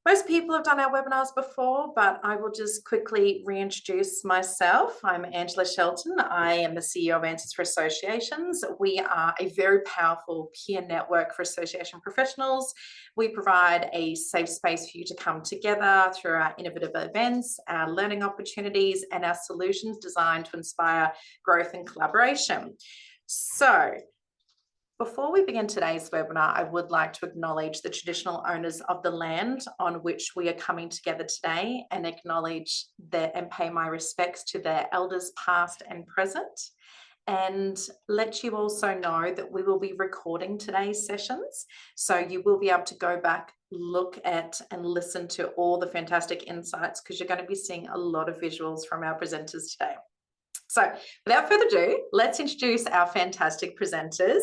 Most people have done our webinars before, but I will just quickly reintroduce myself. I'm Angela Shelton. I am the CEO of Answers for Associations. We are a very powerful peer network for association professionals. We provide a safe space for you to come together through our innovative events, our learning opportunities, and our solutions designed to inspire growth and collaboration. So, before we begin today's webinar, I would like to acknowledge the traditional owners of the land on which we are coming together today and acknowledge that and pay my respects to their elders past and present. And let you also know that we will be recording today's sessions. So you will be able to go back, look at and listen to all the fantastic insights because you're going to be seeing a lot of visuals from our presenters today. So without further ado, let's introduce our fantastic presenters.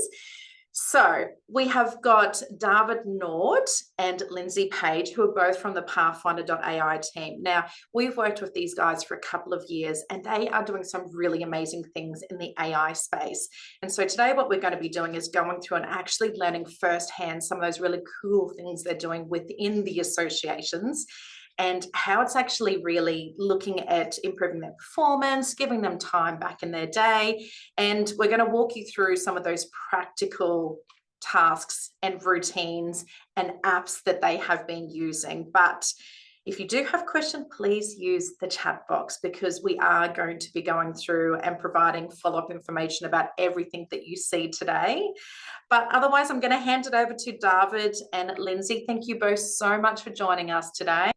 So we have got David Nord and Lindsay Page, who are both from the Pathfinder.ai team. Now, we've worked with these guys for a couple of years, and they are doing some really amazing things in the AI space. And so today what we're going to be doing is going through and actually learning firsthand some of those really cool things they're doing within the associations, and how it's actually really looking at improving their performance, giving them time back in their day. And we're going to walk you through some of those practical tasks and routines and apps that they have been using. But if you do have questions, please use the chat box because we are going to be going through and providing follow-up information about everything that you see today. But otherwise, I'm going to hand it over to David and Lindsay. Thank you both so much for joining us today.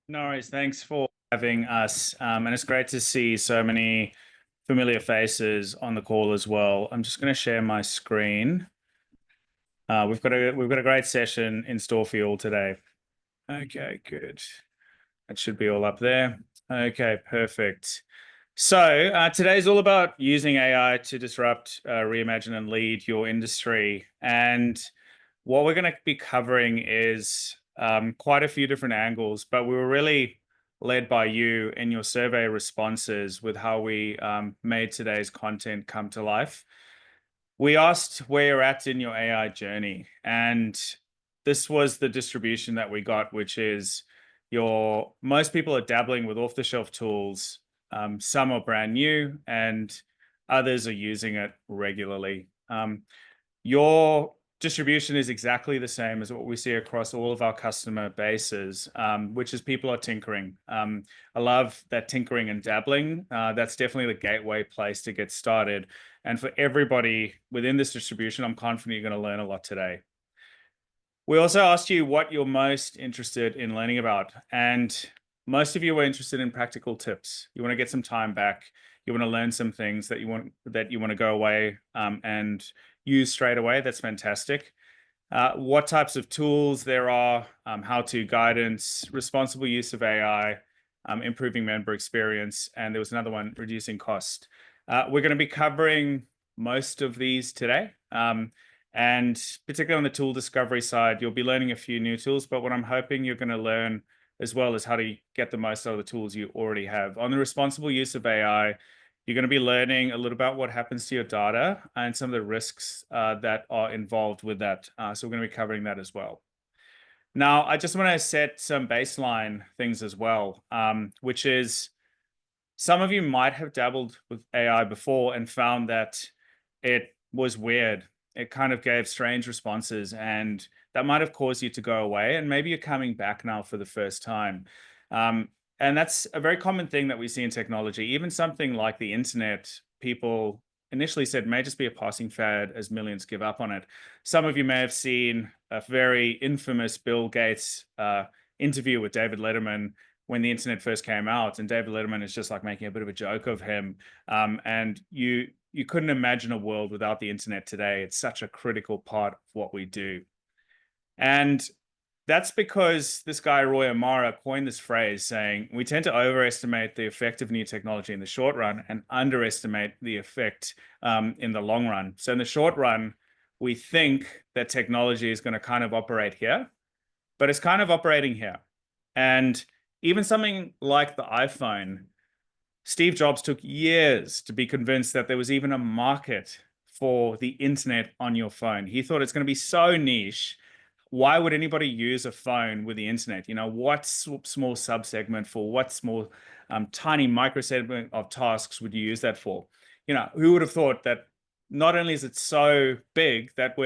No worries. Thanks for having us. And it's great to see so many familiar faces on the call as well. I'm just going to share my screen. We've got a great session in store for you all today. Okay, good. That should be all up there. Okay, perfect. So today's all about using AI to disrupt, reimagine, and lead your industry. And what we're going to be covering is quite a few different angles, but we were really led by you in your survey responses with how we made today's content come to life. We asked where you're at in your AI journey, and this was the distribution that we got, which is most people are dabbling with off-the-shelf tools. Some are brand new, and others are using it regularly. Your distribution is exactly the same as what we see across all of our customer bases, which is people are tinkering. I love that tinkering and dabbling. That's definitely the gateway place to get started. And for everybody within this distribution, I'm confident you're going to learn a lot today. We also asked you what you're most interested in learning about. And most of you were interested in practical tips. You want to get some time back. You want to learn some things that you want to go away and use straight away. That's fantastic. What types of tools there are, how-to guidance, responsible use of AI, improving member experience, and there was another one, reducing cost. We're going to be covering most of these today. And particularly on the tool discovery side, you'll be learning a few new tools, but what I'm hoping you're going to learn as well is how to get the most out of the tools you already have. On the responsible use of AI, you're going to be learning a little about what happens to your data and some of the risks that are involved with that. So we're going to be covering that as well. Now, I just want to set some baseline things as well, which is some of you might have dabbled with AI before and found that it was weird. It kind of gave strange responses, and that might have caused you to go away. And maybe you're coming back now for the first time. And that's a very common thing that we see in technology. Even something like the internet, people initially said may just be a passing fad as millions give up on it. Some of you may have seen a very infamous Bill Gates interview with David Letterman when the internet first came out, and David Letterman is just like making a bit of a joke of him. And you couldn't imagine a world without the internet today. It's such a critical part of what we do. And that's because this guy, Roy Amara, coined this phrase saying, we tend to overestimate the effect of new technology in the short run and underestimate the effect in the long run. So in the short run, we think that technology is going to kind of operate here, but it's kind of operating here. And even something like the iPhone, Steve Jobs took years to be convinced that there was even a market for the internet on your phone. He thought it's going to be so niche, why would anybody use a phone with the internet? What small subsegment for what small tiny microsegment of tasks would you use that for? Who would have thought that not only is it so big that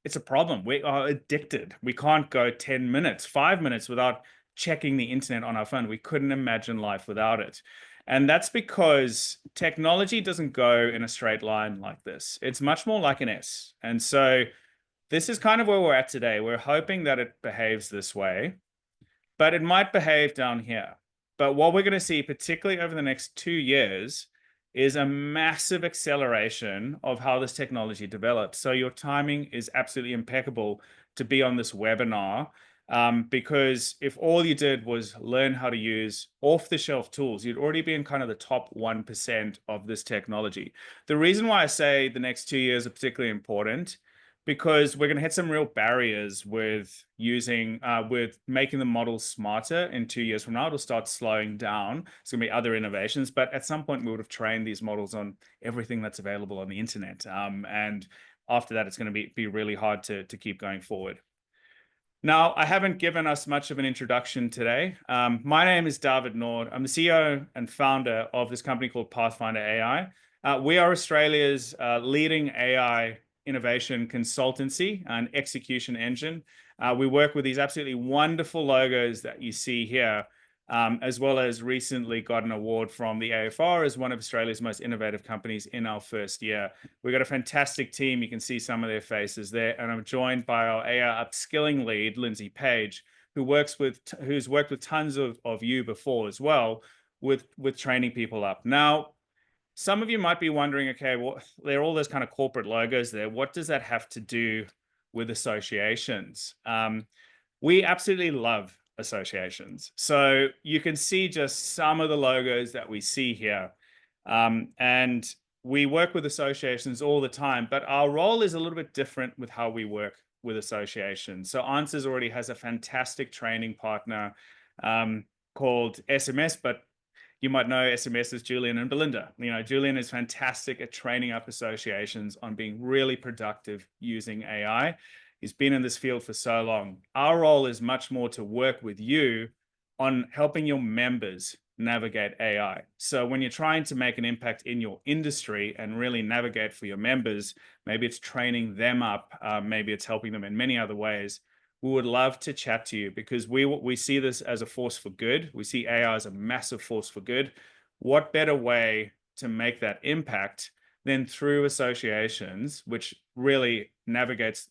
it's a problem. We are addicted. We can't go 10 minutes, 5 minutes without checking the internet on our phone. We couldn't imagine life without it. And that's because technology doesn't go in a straight line like this. It's much more like an S. And so this is kind of where we're at today. We're hoping that it behaves this way, but it might behave down here. But what we're going to see, particularly over the next 2 years, is a massive acceleration of how this technology develops. So your timing is absolutely impeccable to be on this webinar, because if all you did was learn how to use off-the-shelf tools, you'd already be in kind of the top 1% of this technology. The reason why I say the next 2 years are particularly important, because we're going to hit some real barriers with making the models smarter in 2 years from now. It'll start slowing down. It's going to be other innovations, but at some point we would have trained these models on everything that's available on the internet. And after that, it's going to be really hard to keep going forward. Now, I haven't given us much of an introduction today. My name is David Nord. I'm the CEO and founder of this company called Pathfinder AI. We are Australia's leading AI innovation consultancy and execution engine. We work with these absolutely wonderful logos that you see here, as well as recently got an award from the AFR as one of Australia's most innovative companies in our first year. We've got a fantastic team. You can see some of their faces there. And I'm joined by our AI upskilling lead, Lindsay Page, who's worked with tons of you before as well, with training people up. Now, some of you might be wondering, okay, well, there are all those kind of corporate logos there. What does that have to do with associations? We absolutely love associations. So you can see just some of the logos that we see here. And we work with associations all the time, but our role is a little bit different with how we work with associations. So Answers already has a fantastic training partner called SMS, but you might know SMS as Julian and Belinda. Julian is fantastic at training up associations on being really productive using AI. He's been in this field for so long. Our role is much more to work with you on helping your members navigate AI. So when you're trying to make an impact in your industry and really navigate for your members, maybe it's training them up, maybe it's helping them in many other ways. We would love to chat to you, because we see this as a force for good. We see AI as a massive force for good. What better way to make that impact than through associations, which really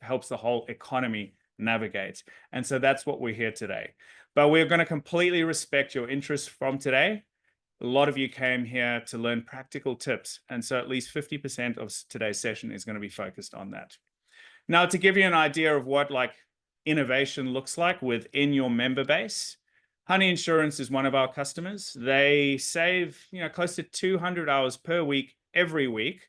helps the whole economy navigate. And so that's what we're here today. But we're going to completely respect your interest from today. A lot of you came here to learn practical tips. And so at least 50% of today's session is going to be focused on that. Now, to give you an idea of what innovation looks like within your member base, Honey Insurance is one of our customers. They save close to 200 hours per week, every week,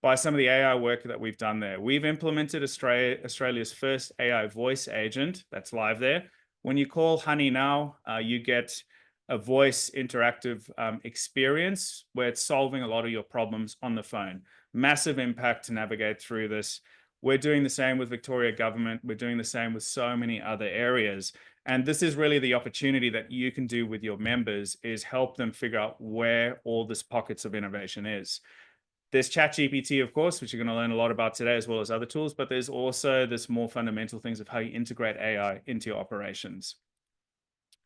by some of the AI work that we've done there. We've implemented Australia's first AI voice agent that's live there. When you call Honey now, you get a voice interactive experience where it's solving a lot of your problems on the phone. Massive impact to navigate through this. We're doing the same with Victoria Government. We're doing the same with so many other areas. And this is really the opportunity that you can do with your members, is help them figure out where all this pockets of innovation is. There's ChatGPT, of course, which you're going to learn a lot about today, as well as other tools, but there's also this more fundamental things of how you integrate AI into your operations.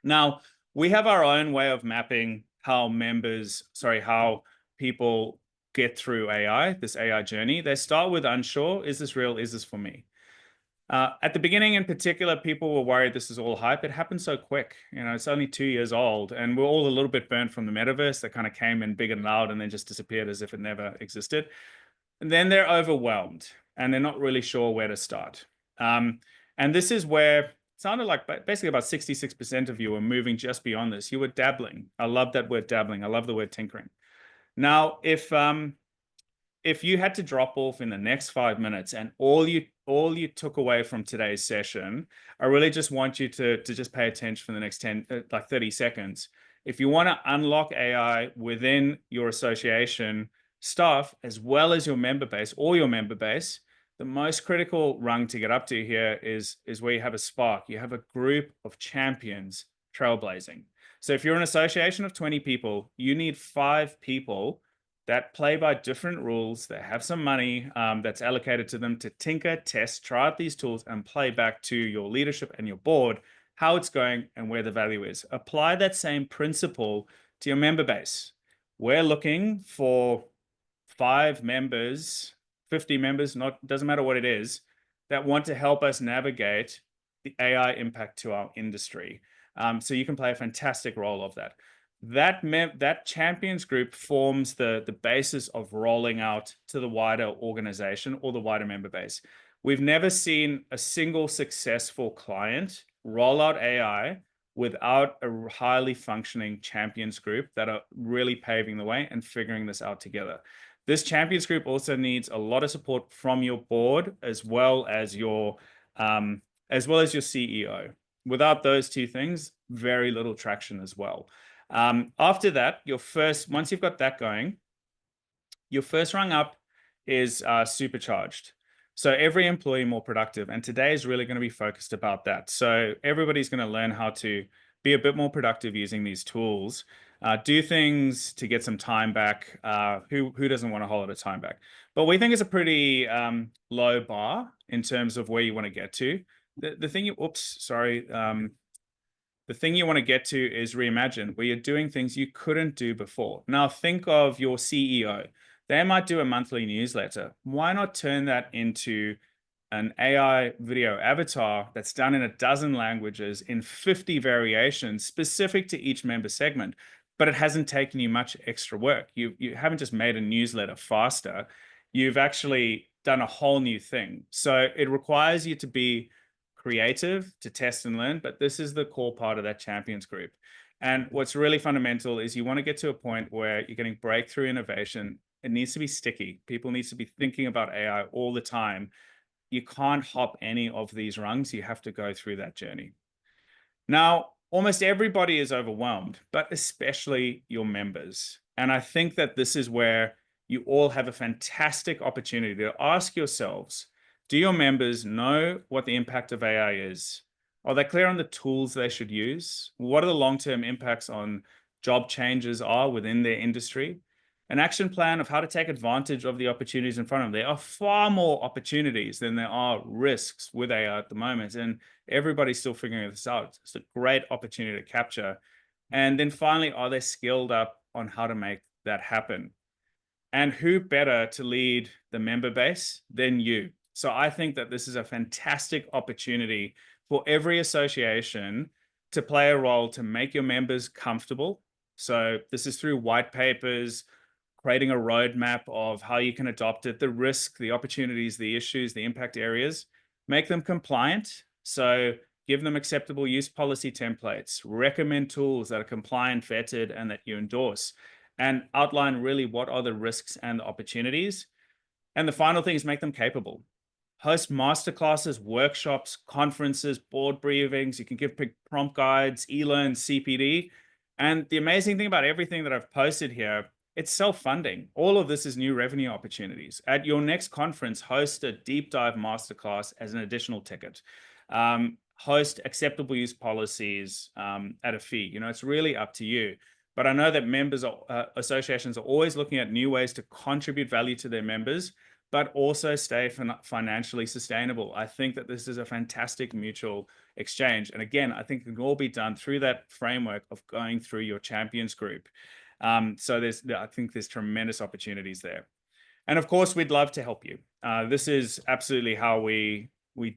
Now, we have our own way of mapping how people get through AI, this AI journey. They start with unsure. Is this real? Is this for me? At the beginning, in particular, people were worried this is all hype. It happened so quick. It's only 2 years old, and we're all a little bit burnt from the metaverse that kind of came in big and loud and then just disappeared as if it never existed. And then they're overwhelmed and they're not really sure where to start. And this is where it sounded like basically about 66% of you were moving just beyond this. You were dabbling. I love that word, dabbling. I love the word tinkering. Now, if you had to drop off in the next 5 minutes and all you took away from today's session, I really just want you to just pay attention for the next 30 seconds. If you want to unlock AI within your association staff, as well as your member base, The most critical rung to get up to here is where you have a spark. You have a group of champions trailblazing. So if you're an association of 20 people, you need 5 people that play by different rules, that have some money that's allocated to them to tinker, test, try out these tools, and play back to your leadership and your board how it's going and where the value is. Apply that same principle to your member base. We're looking for 5 members, 50 members, not doesn't matter what it is, that want to help us navigate the AI impact to our industry. So you can play a fantastic role of that. That champions group forms the basis of rolling out to the wider organization or the wider member base. We've never seen a single successful client roll out AI without a highly functioning champions group that are really paving the way and figuring this out together. This champions group also needs a lot of support from your board as well as your CEO. Without those 2 things, very little traction as well. After that, once you've got that going, your first rung up is supercharged. So every employee more productive. And today is really going to be focused about that. So everybody's going to learn how to be a bit more productive using these tools. Do things to get some time back. Who doesn't want a whole lot of time back? But we think it's a pretty low bar in terms of where you want to get to. The thing you want to get to is Reimagine, where you're doing things you couldn't do before. Now think of your CEO. They might do a monthly newsletter. Why not turn that into an AI video avatar that's done in a dozen languages in 50 variations specific to each member segment? But it hasn't taken you much extra work. You haven't just made a newsletter faster. You've actually done a whole new thing. So it requires you to be creative, to test and learn, but this is the core part of that champions group. And what's really fundamental is you want to get to a point where you're getting breakthrough innovation. It needs to be sticky. People need to be thinking about AI all the time. You can't hop any of these rungs. You have to go through that journey. Now, almost everybody is overwhelmed, but especially your members. And I think that this is where you all have a fantastic opportunity to ask yourselves, do your members know what the impact of AI is? Are they clear on the tools they should use? What are the long-term impacts on job changes are within their industry? An action plan of how to take advantage of the opportunities in front of them. There are far more opportunities than there are risks with AI at the moment, and everybody's still figuring this out. It's a great opportunity to capture. And then finally, are they skilled up on how to make that happen? And who better to lead the member base than you? So I think that this is a fantastic opportunity for every association to play a role to make your members comfortable. So this is through white papers, creating a roadmap of how you can adopt it, the risk, the opportunities, the issues, the impact areas, make them compliant. So give them acceptable use policy templates, recommend tools that are compliant, vetted, and that you endorse, and outline really what are the risks and the opportunities. And the final thing is make them capable. Host masterclasses, workshops, conferences, board briefings. You can give prompt guides, e-learn, CPD. And the amazing thing about everything that I've posted here, it's self-funding. All of this is new revenue opportunities. At your next conference, host a deep dive masterclass as an additional ticket. Host acceptable use policies at a fee. It's really up to you. But I know that associations are always looking at new ways to contribute value to their members, but also stay financially sustainable. I think that this is a fantastic mutual exchange. And again, I think it can all be done through that framework of going through your champions group. So I think there's tremendous opportunities there. And of course, we'd love to help you. This is absolutely how we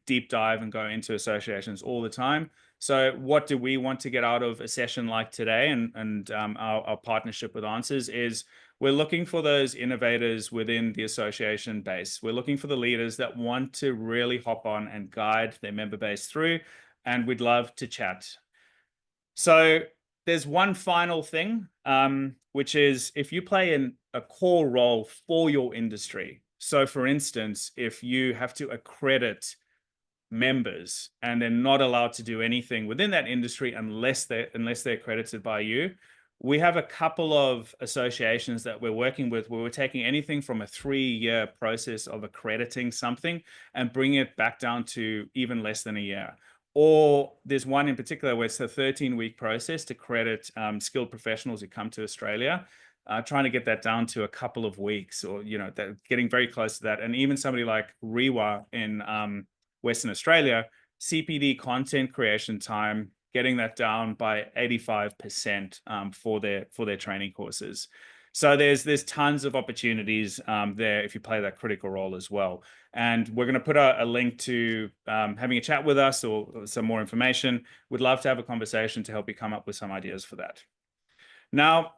deep dive and go into associations all the time. So what do we want to get out of a session like today and our partnership with Answers is we're looking for those innovators within the association base. We're looking for the leaders that want to really hop on and guide their member base through, and we'd love to chat. So there's one final thing, which is if you play a core role for your industry. So for instance, if you have to accredit members and they're not allowed to do anything within that industry unless they're accredited by you, We have a couple of associations that we're working with where we're taking anything from a 3-year process of accrediting something and bringing it back down to even less than a year. Or there's one in particular where it's a 13-week process to credit skilled professionals who come to Australia, trying to get that down to a couple of weeks, or getting very close to that. And even somebody like Rewa in Western Australia, CPD content creation time, getting that down by 85% for their training courses. So there's tons of opportunities there if you play that critical role as well. And we're going to put a link to having a chat with us or some more information. We'd love to have a conversation to help you come up with some ideas for that. Now,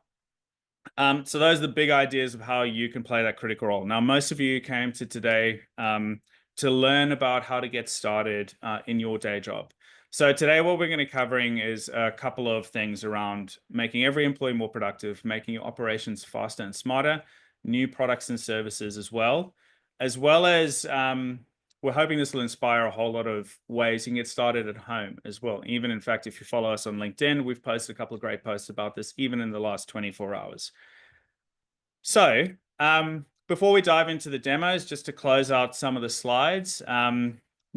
so those are the big ideas of how you can play that critical role. Now, most of you came to today to learn about how to get started in your day job. So today what we're going to be covering is a couple of things around making every employee more productive, making your operations faster and smarter, new products and services as well as we're hoping this will inspire a whole lot of ways you can get started at home as well. Even in fact, if you follow us on LinkedIn, we've posted a couple of great posts about this even in the last 24 hours. So before we dive into the demos, just to close out some of the slides,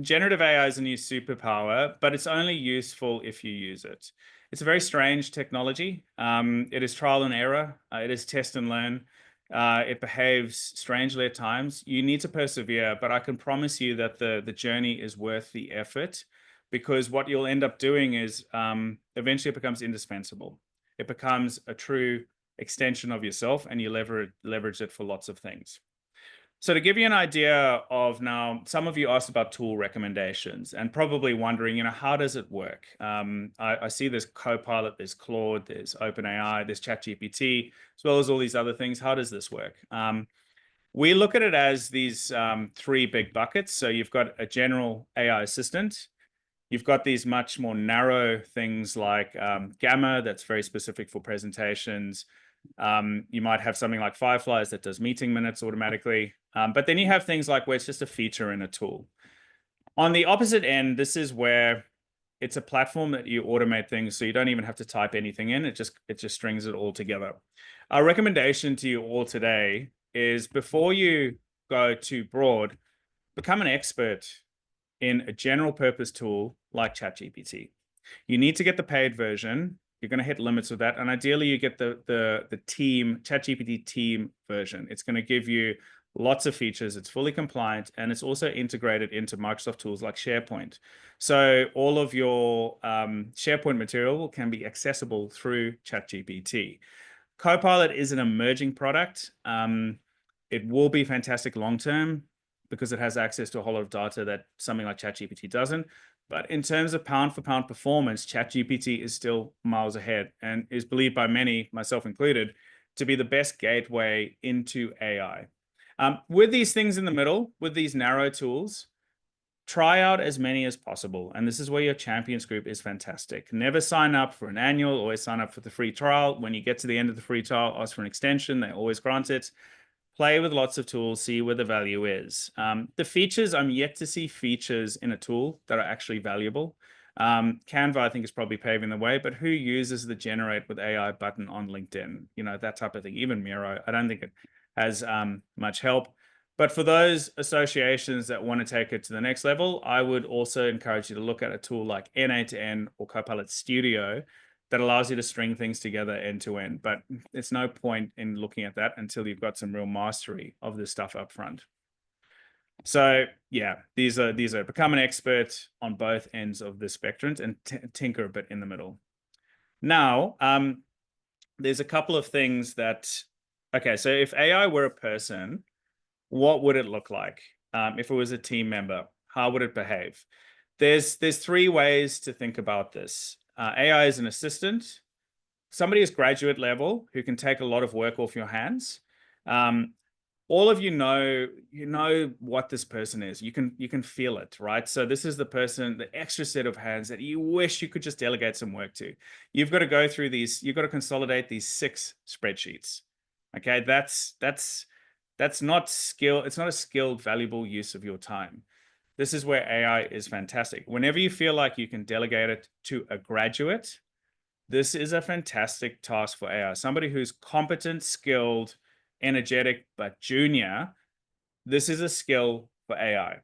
generative AI is a new superpower, but it's only useful if you use it. It's a very strange technology. It is trial and error. It is test and learn. It behaves strangely at times. You need to persevere, but I can promise you that the journey is worth the effort, because what you'll end up doing is eventually it becomes indispensable. It becomes a true extension of yourself, and you leverage it for lots of things. So to give you an idea of, now, some of you asked about tool recommendations and probably wondering, how does it work? I see there's Copilot, there's Claude, there's OpenAI, there's ChatGPT, as well as all these other things. How does this work? We look at it as these 3 big buckets. So you've got a general AI assistant. You've got these much more narrow things like Gamma, that's very specific for presentations. You might have something like Fireflies that does meeting minutes automatically. But then you have things like where it's just a feature in a tool. On the opposite end, this is where it's a platform that you automate things, so you don't even have to type anything in. It just strings it all together. Our recommendation to you all today is, before you go too broad, become an expert in a general purpose tool like ChatGPT. You need to get the paid version. You're going to hit limits with that. And ideally, you get the team, ChatGPT team version. It's going to give you lots of features. It's fully compliant, and it's also integrated into Microsoft tools like SharePoint. So all of your SharePoint material can be accessible through ChatGPT. Copilot is an emerging product. It will be fantastic long-term because it has access to a whole lot of data that something like ChatGPT doesn't. But in terms of pound for pound performance, ChatGPT is still miles ahead and is believed by many, myself included, to be the best gateway into AI. With these things in the middle, with these narrow tools, try out as many as possible. And this is where your champions group is fantastic. Never sign up for an annual, always sign up for the free trial. When you get to the end of the free trial, ask for an extension. They always grant it. Play with lots of tools, see where the value is. The features, I'm yet to see features in a tool that are actually valuable. Canva, I think, is probably paving the way, but who uses the generate with AI button on LinkedIn? That type of thing. Even Miro, I don't think it has much help. But for those associations that want to take it to the next level, I would also encourage you to look at a tool like N8N or Copilot Studio that allows you to string things together end to end. But it's no point in looking at that until you've got some real mastery of this stuff up front. So yeah, these are become an expert on both ends of the spectrum and tinker a bit in the middle. Now, there's a couple of things that, okay, so if AI were a person, what would it look like? If it was a team member, how would it behave? There's 3 ways to think about this. AI is an assistant, somebody is graduate level who can take a lot of work off your hands. All of you know what this person is. You can feel it, right? So this is the person, the extra set of hands that you wish you could just delegate some work to. You've got to go through these, you've got to consolidate these 6 spreadsheets. Okay, that's not skill. It's not a skilled, valuable use of your time. This is where AI is fantastic. Whenever you feel like you can delegate it to a graduate, this is a fantastic task for AI. Somebody who's competent, skilled, energetic, but junior, this is a skill for AI.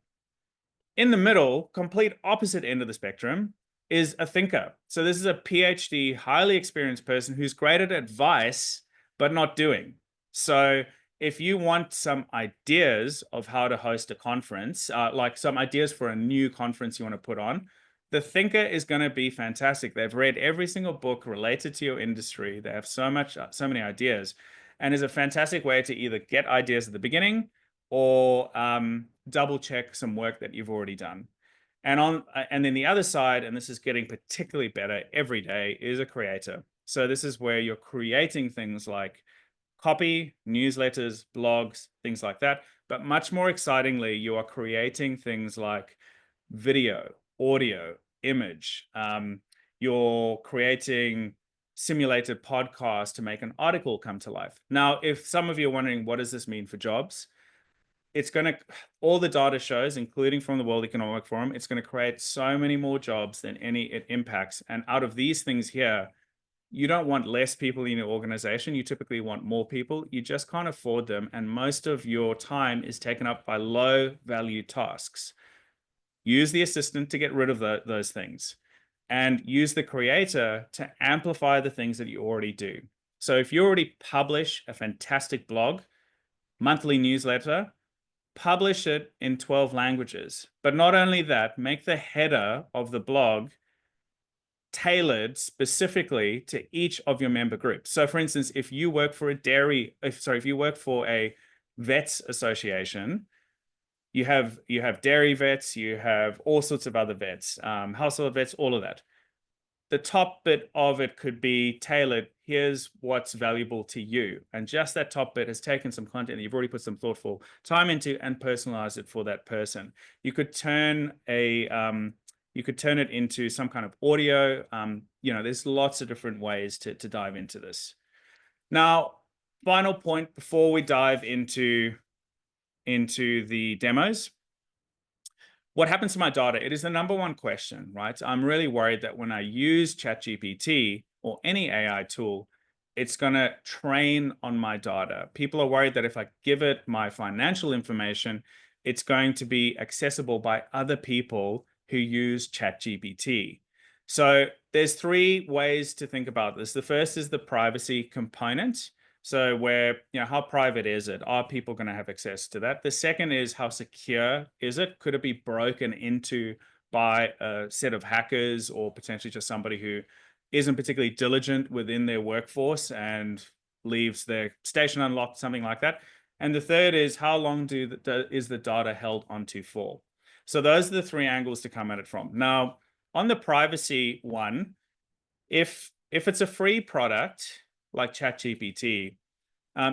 In the middle, complete opposite end of the spectrum, is a thinker. So this is a PhD, highly experienced person who's great at advice, but not doing. So if you want some ideas of how to host a conference, like some ideas for a new conference you want to put on, the thinker is going to be fantastic. They've read every single book related to your industry. They have so many ideas, and is a fantastic way to either get ideas at the beginning or double check some work that you've already done. And then the other side, and this is getting particularly better every day, is a creator. So this is where you're creating things like copy, newsletters, blogs, things like that. But much more excitingly, you are creating things like video, audio, image. You're creating simulated podcasts to make an article come to life. Now, if some of you are wondering, what does this mean for jobs? It's going to, all the data shows, including from the World Economic Forum, it's going to create so many more jobs than any it impacts. And out of these things here, you don't want less people in your organization. You typically want more people. You just can't afford them. And most of your time is taken up by low value tasks. Use the assistant to get rid of those things, and use the creator to amplify the things that you already do. So if you already publish a fantastic blog, monthly newsletter, publish it in 12 languages. But not only that, make the header of the blog tailored specifically to each of your member groups. So for instance, if you work for if you work for a vets association, you have dairy vets, you have all sorts of other vets, household vets, all of that. The top bit of it could be tailored. Here's what's valuable to you. And just that top bit has taken some content that you've already put some thoughtful time into and personalize it for that person. You could turn it into some kind of audio. There's lots of different ways to dive into this. Now, final point before we dive into the demos. What happens to my data? It is the number one question, right? I'm really worried that when I use ChatGPT or any AI tool, it's going to train on my data. People are worried that if I give it my financial information, it's going to be accessible by other people who use ChatGPT. So there's three ways to think about this. The first is the privacy component. So where, how private is it? Are people going to have access to that? The second is, how secure is it? Could it be broken into by a set of hackers, or potentially just somebody who isn't particularly diligent within their workforce and leaves their station unlocked, something like that? And the third is, how long is the data held onto for? So those are the three angles to come at it from. Now, on the privacy one, if it's a free product like ChatGPT,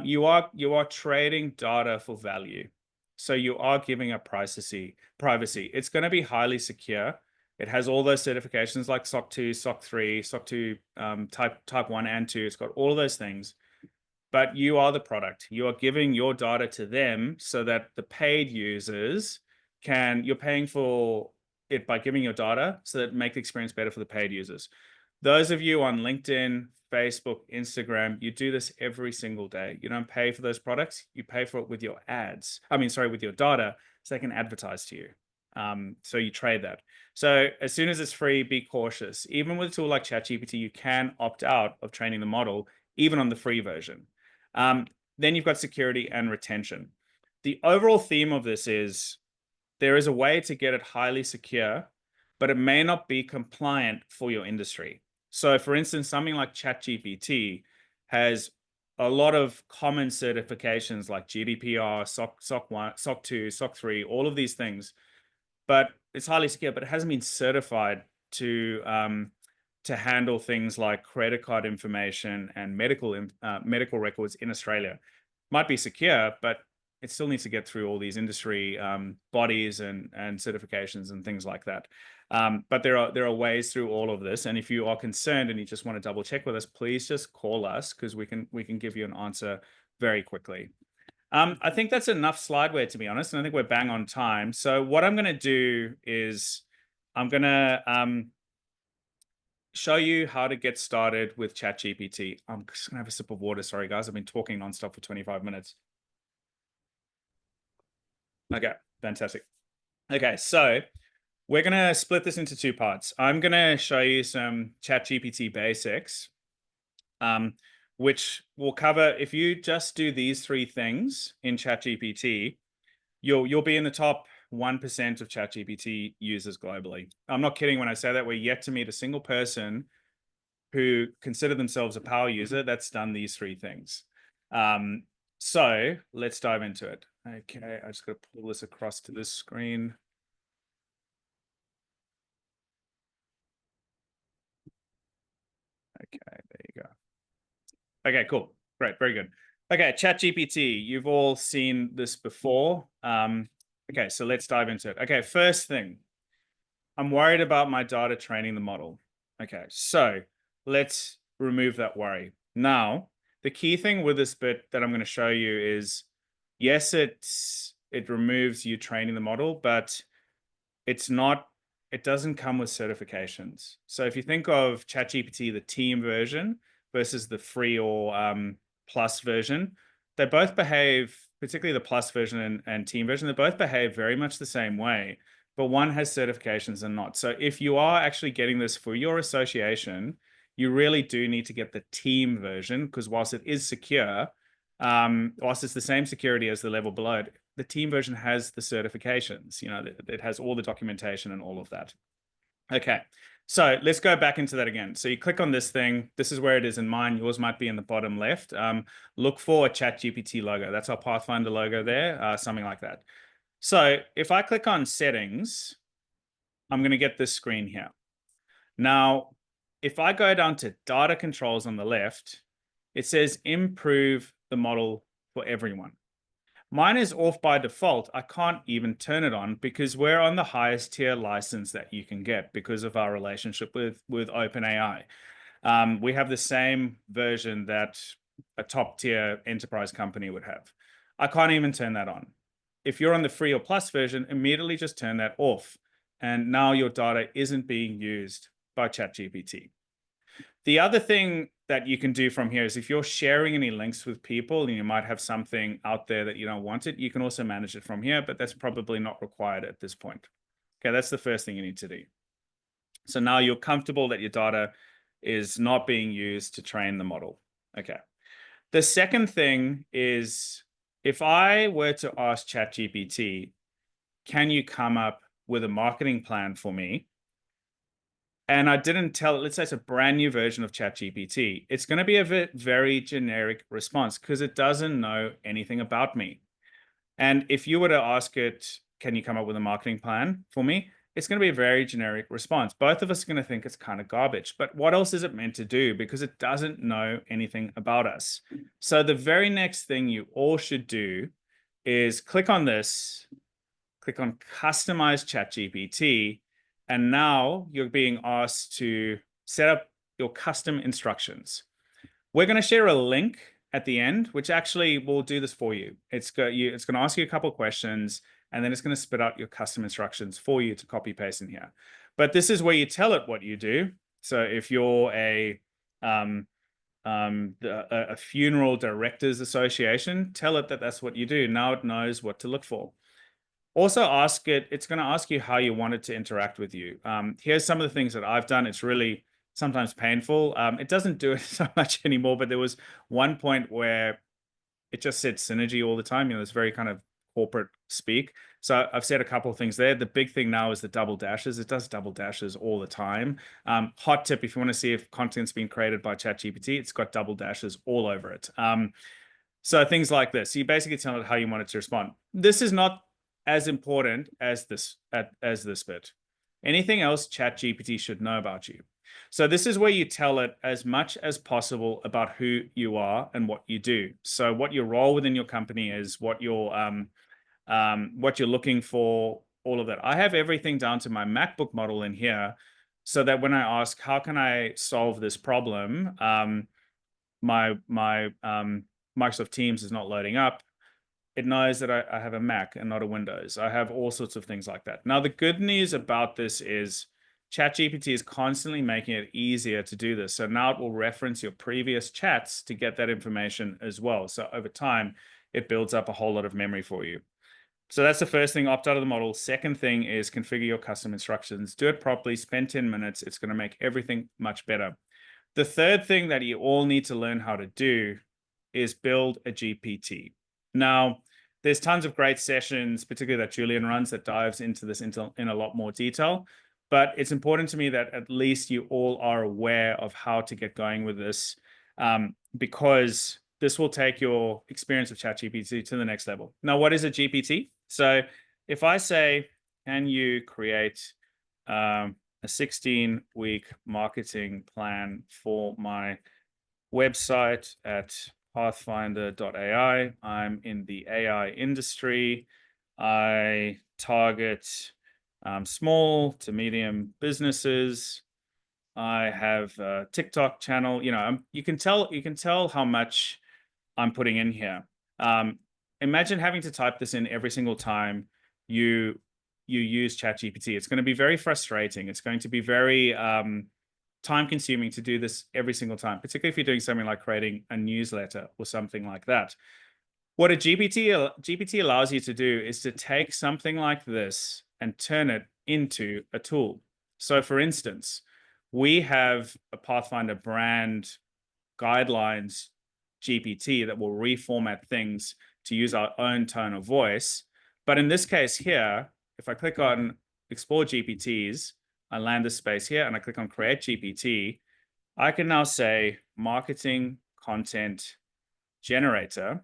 you are trading data for value. So you are giving up privacy. It's going to be highly secure. It has all those certifications like SOC 2, SOC 3, SOC 2 type 1 and 2. It's got all of those things. But you are the product. You are giving your data to them so that the paid users you're paying for it by giving your data so that make the experience better for the paid users. Those of you on LinkedIn, Facebook, Instagram, you do this every single day. You don't pay for those products. You pay for it with your with your data, so they can advertise to you. So you trade that. So as soon as it's free, be cautious. Even with a tool like ChatGPT, you can opt out of training the model, even on the free version. Then you've got security and retention. The overall theme of this is there is a way to get it highly secure, but it may not be compliant for your industry. So for instance, something like ChatGPT has a lot of common certifications like GDPR, SOC 1, SOC 2, SOC 3, all of these things, but it's highly secure, but it hasn't been certified to handle things like credit card information and medical records in Australia. Might be secure, but it still needs to get through all these industry bodies and certifications and things like that. But there are ways through all of this. And if you are concerned and you just want to double check with us, please just call us, because we can give you an answer very quickly. I think that's enough slideware, to be honest, and I think we're bang on time. So what I'm going to do is I'm going to show you how to get started with ChatGPT. I'm just gonna have a sip of water. Sorry, guys. I've been talking nonstop for 25 minutes. Okay, fantastic. Okay, so we're gonna split this into two parts. I'm gonna show you some ChatGPT basics, which will cover if you just do these three things in ChatGPT, you'll be in the top 1% of ChatGPT users globally. I'm not kidding when I say that. We're yet to meet a single person who consider themselves a power user that's done these three things. So let's dive into it. Okay, I just got to pull this across to this screen. Okay, there you go. Okay, cool. Great, very good. Okay, ChatGPT, you've all seen this before. Okay, so let's dive into it. Okay, first thing, I'm worried about my data training the model. Okay, so let's remove that worry. Now, the key thing with this bit that I'm going to show you is, yes, it removes you training the model, but it's not, it doesn't come with certifications. So if you think of ChatGPT, the team version versus the free or plus version, they both behave, particularly the plus version and team version, they both behave very much the same way, but one has certifications and not. So if you are actually getting this for your association, you really do need to get the team version, because whilst it is secure, whilst it's the same security as the level below it, the team version has the certifications, it has all the documentation and all of that. Okay, so let's go back into that again. So you click on this thing. This is where it is in mine. Yours might be in the bottom left. Look for a ChatGPT logo. That's our Pathfinder logo there, something like that. So if I click on settings, I'm going to get this screen here. Now, if I go down to data controls on the left, it says improve the model for everyone. Mine is off by default. I can't even turn it on because we're on the highest tier license that you can get because of our relationship with OpenAI. We have the same version that a top tier enterprise company would have. I can't even turn that on. If you're on the free or plus version, immediately just turn that off. And now your data isn't being used by ChatGPT. The other thing that you can do from here is if you're sharing any links with people and you might have something out there that you don't want it, you can also manage it from here, but that's probably not required at this point. Okay, that's the first thing you need to do. So now you're comfortable that your data is not being used to train the model. Okay. The second thing is if I were to ask ChatGPT, can you come up with a marketing plan for me? And I didn't tell it, let's say it's a brand new version of ChatGPT, it's going to be a very generic response because it doesn't know anything about me. And if you were to ask it, can you come up with a marketing plan for me? It's going to be a very generic response. Both of us are going to think it's kind of garbage, but what else is it meant to do? Because it doesn't know anything about us. So the very next thing you all should do is click on this, click on Customize ChatGPT, and now you're being asked to set up your custom instructions. We're going to share a link at the end, which actually will do this for you. It's going to ask you a couple of questions, and then it's going to spit out your custom instructions for you to copy paste in here. But this is where you tell it what you do. So if you're a funeral directors association, tell it that that's what you do. Now it knows what to look for. Also ask it, it's going to ask you how you want it to interact with you. Here's some of the things that I've done. It's really sometimes painful. It doesn't do it so much anymore, but there was one point where it just said synergy all the time. It's very kind of corporate speak. So I've said a couple of things there. The big thing now is the double dashes. It does double dashes all the time. Hot tip, if you want to see if content's been created by ChatGPT, it's got double dashes all over it. So things like this. You basically tell it how you want it to respond. This is not as important as this bit. Anything else ChatGPT should know about you. So this is where you tell it as much as possible about who you are and what you do. So what your role within your company is, what you're looking for, all of that. I have everything down to my MacBook model in here, so that when I ask, how can I solve this problem? My Microsoft Teams is not loading up. It knows that I have a Mac and not a Windows. I have all sorts of things like that. Now, the good news about this is ChatGPT is constantly making it easier to do this. So now it will reference your previous chats to get that information as well. So over time, it builds up a whole lot of memory for you. So that's the first thing, opt out of the model. Second thing is configure your custom instructions. Do it properly, spend 10 minutes. It's going to make everything much better. The third thing that you all need to learn how to do is build a GPT. Now, there's tons of great sessions, particularly that Julian runs, that dives into this in a lot more detail. But it's important to me that at least you all are aware of how to get going with this, because this will take your experience of ChatGPT to the next level. Now, what is a GPT? So if I say, can you create a 16-week marketing plan for my website at pathfinder.ai. I'm in the AI industry. I target small to medium businesses. I have a TikTok channel. You can tell how much I'm putting in here. Imagine having to type this in every single time you use ChatGPT. It's going to be very frustrating. It's going to be very time consuming to do this every single time, particularly if you're doing something like creating a newsletter or something like that. What a GPT allows you to do is to take something like this and turn it into a tool. So for instance, we have a Pathfinder brand guidelines GPT that will reformat things to use our own tone of voice. But in this case here, if I click on explore GPTs, I land this space here and I click on create GPT, I can now say marketing content generator,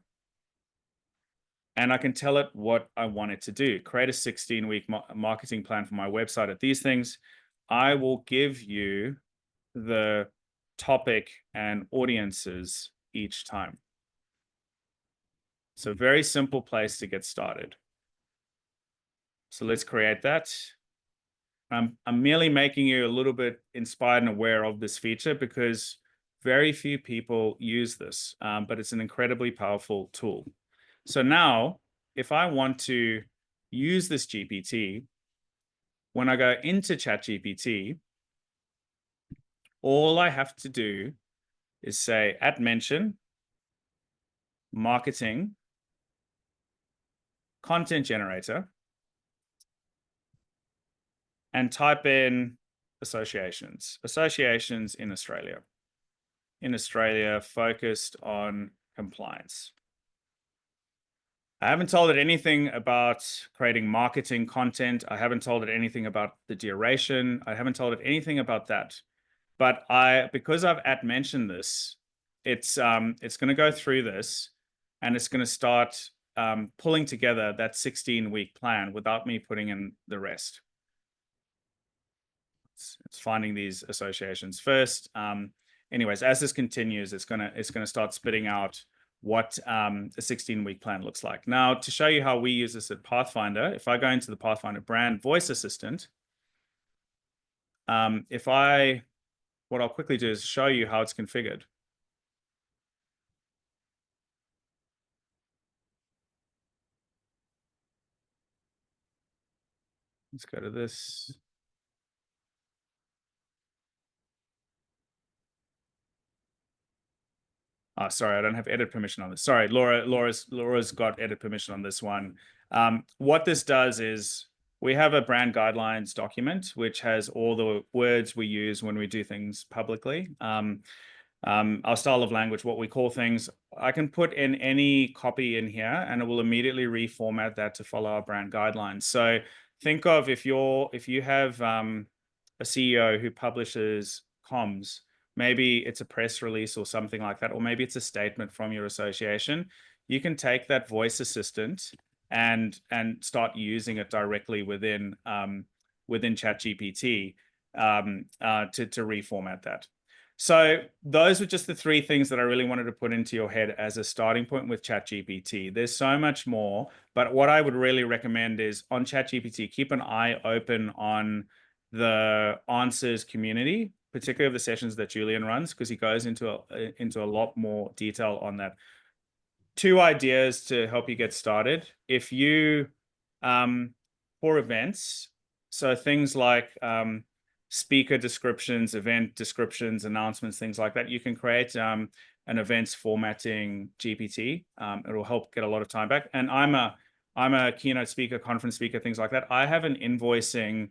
and I can tell it what I want it to do. Create a 16-week marketing plan for my website at these things. I will give you the topic and audiences each time. So very simple place to get started. So let's create that. I'm merely making you a little bit inspired and aware of this feature because very few people use this, but it's an incredibly powerful tool. So now, if I want to use this GPT, when I go into ChatGPT, all I have to do is say @mention marketing content generator and type in associations in Australia focused on compliance. I haven't told it anything about creating marketing content. I haven't told it anything about the duration. I haven't told it anything about that. But because I've @mentioned this, it's going to go through this and it's going to start pulling together that 16-week plan without me putting in the rest. It's finding these associations first. Anyways, as this continues, it's gonna start spitting out what a 16-week plan looks like. Now, to show you how we use this at Pathfinder, if I go into the Pathfinder brand voice assistant, what I'll quickly do is show you how it's configured. Let's go to this. Sorry, I don't have edit permission on this. Sorry, Laura's got edit permission on this one. What this does is we have a brand guidelines document, which has all the words we use when we do things publicly. Our style of language, what we call things. I can put in any copy in here and it will immediately reformat that to follow our brand guidelines. So think of if you have a CEO who publishes comms, maybe it's a press release or something like that, or maybe it's a statement from your association. You can take that voice assistant and start using it directly within ChatGPT to reformat that. So those were just the three things that I really wanted to put into your head as a starting point with ChatGPT. There's so much more, but what I would really recommend is on ChatGPT, keep an eye open on the answers community, particularly of the sessions that Julian runs, because he goes into a lot more detail on that. 2 ideas to help you get started. If you, for events, so things like speaker descriptions, event descriptions, announcements, things like that. You can create an events formatting GPT. It'll help get a lot of time back. And I'm a keynote speaker, conference speaker, things like that. I have an invoicing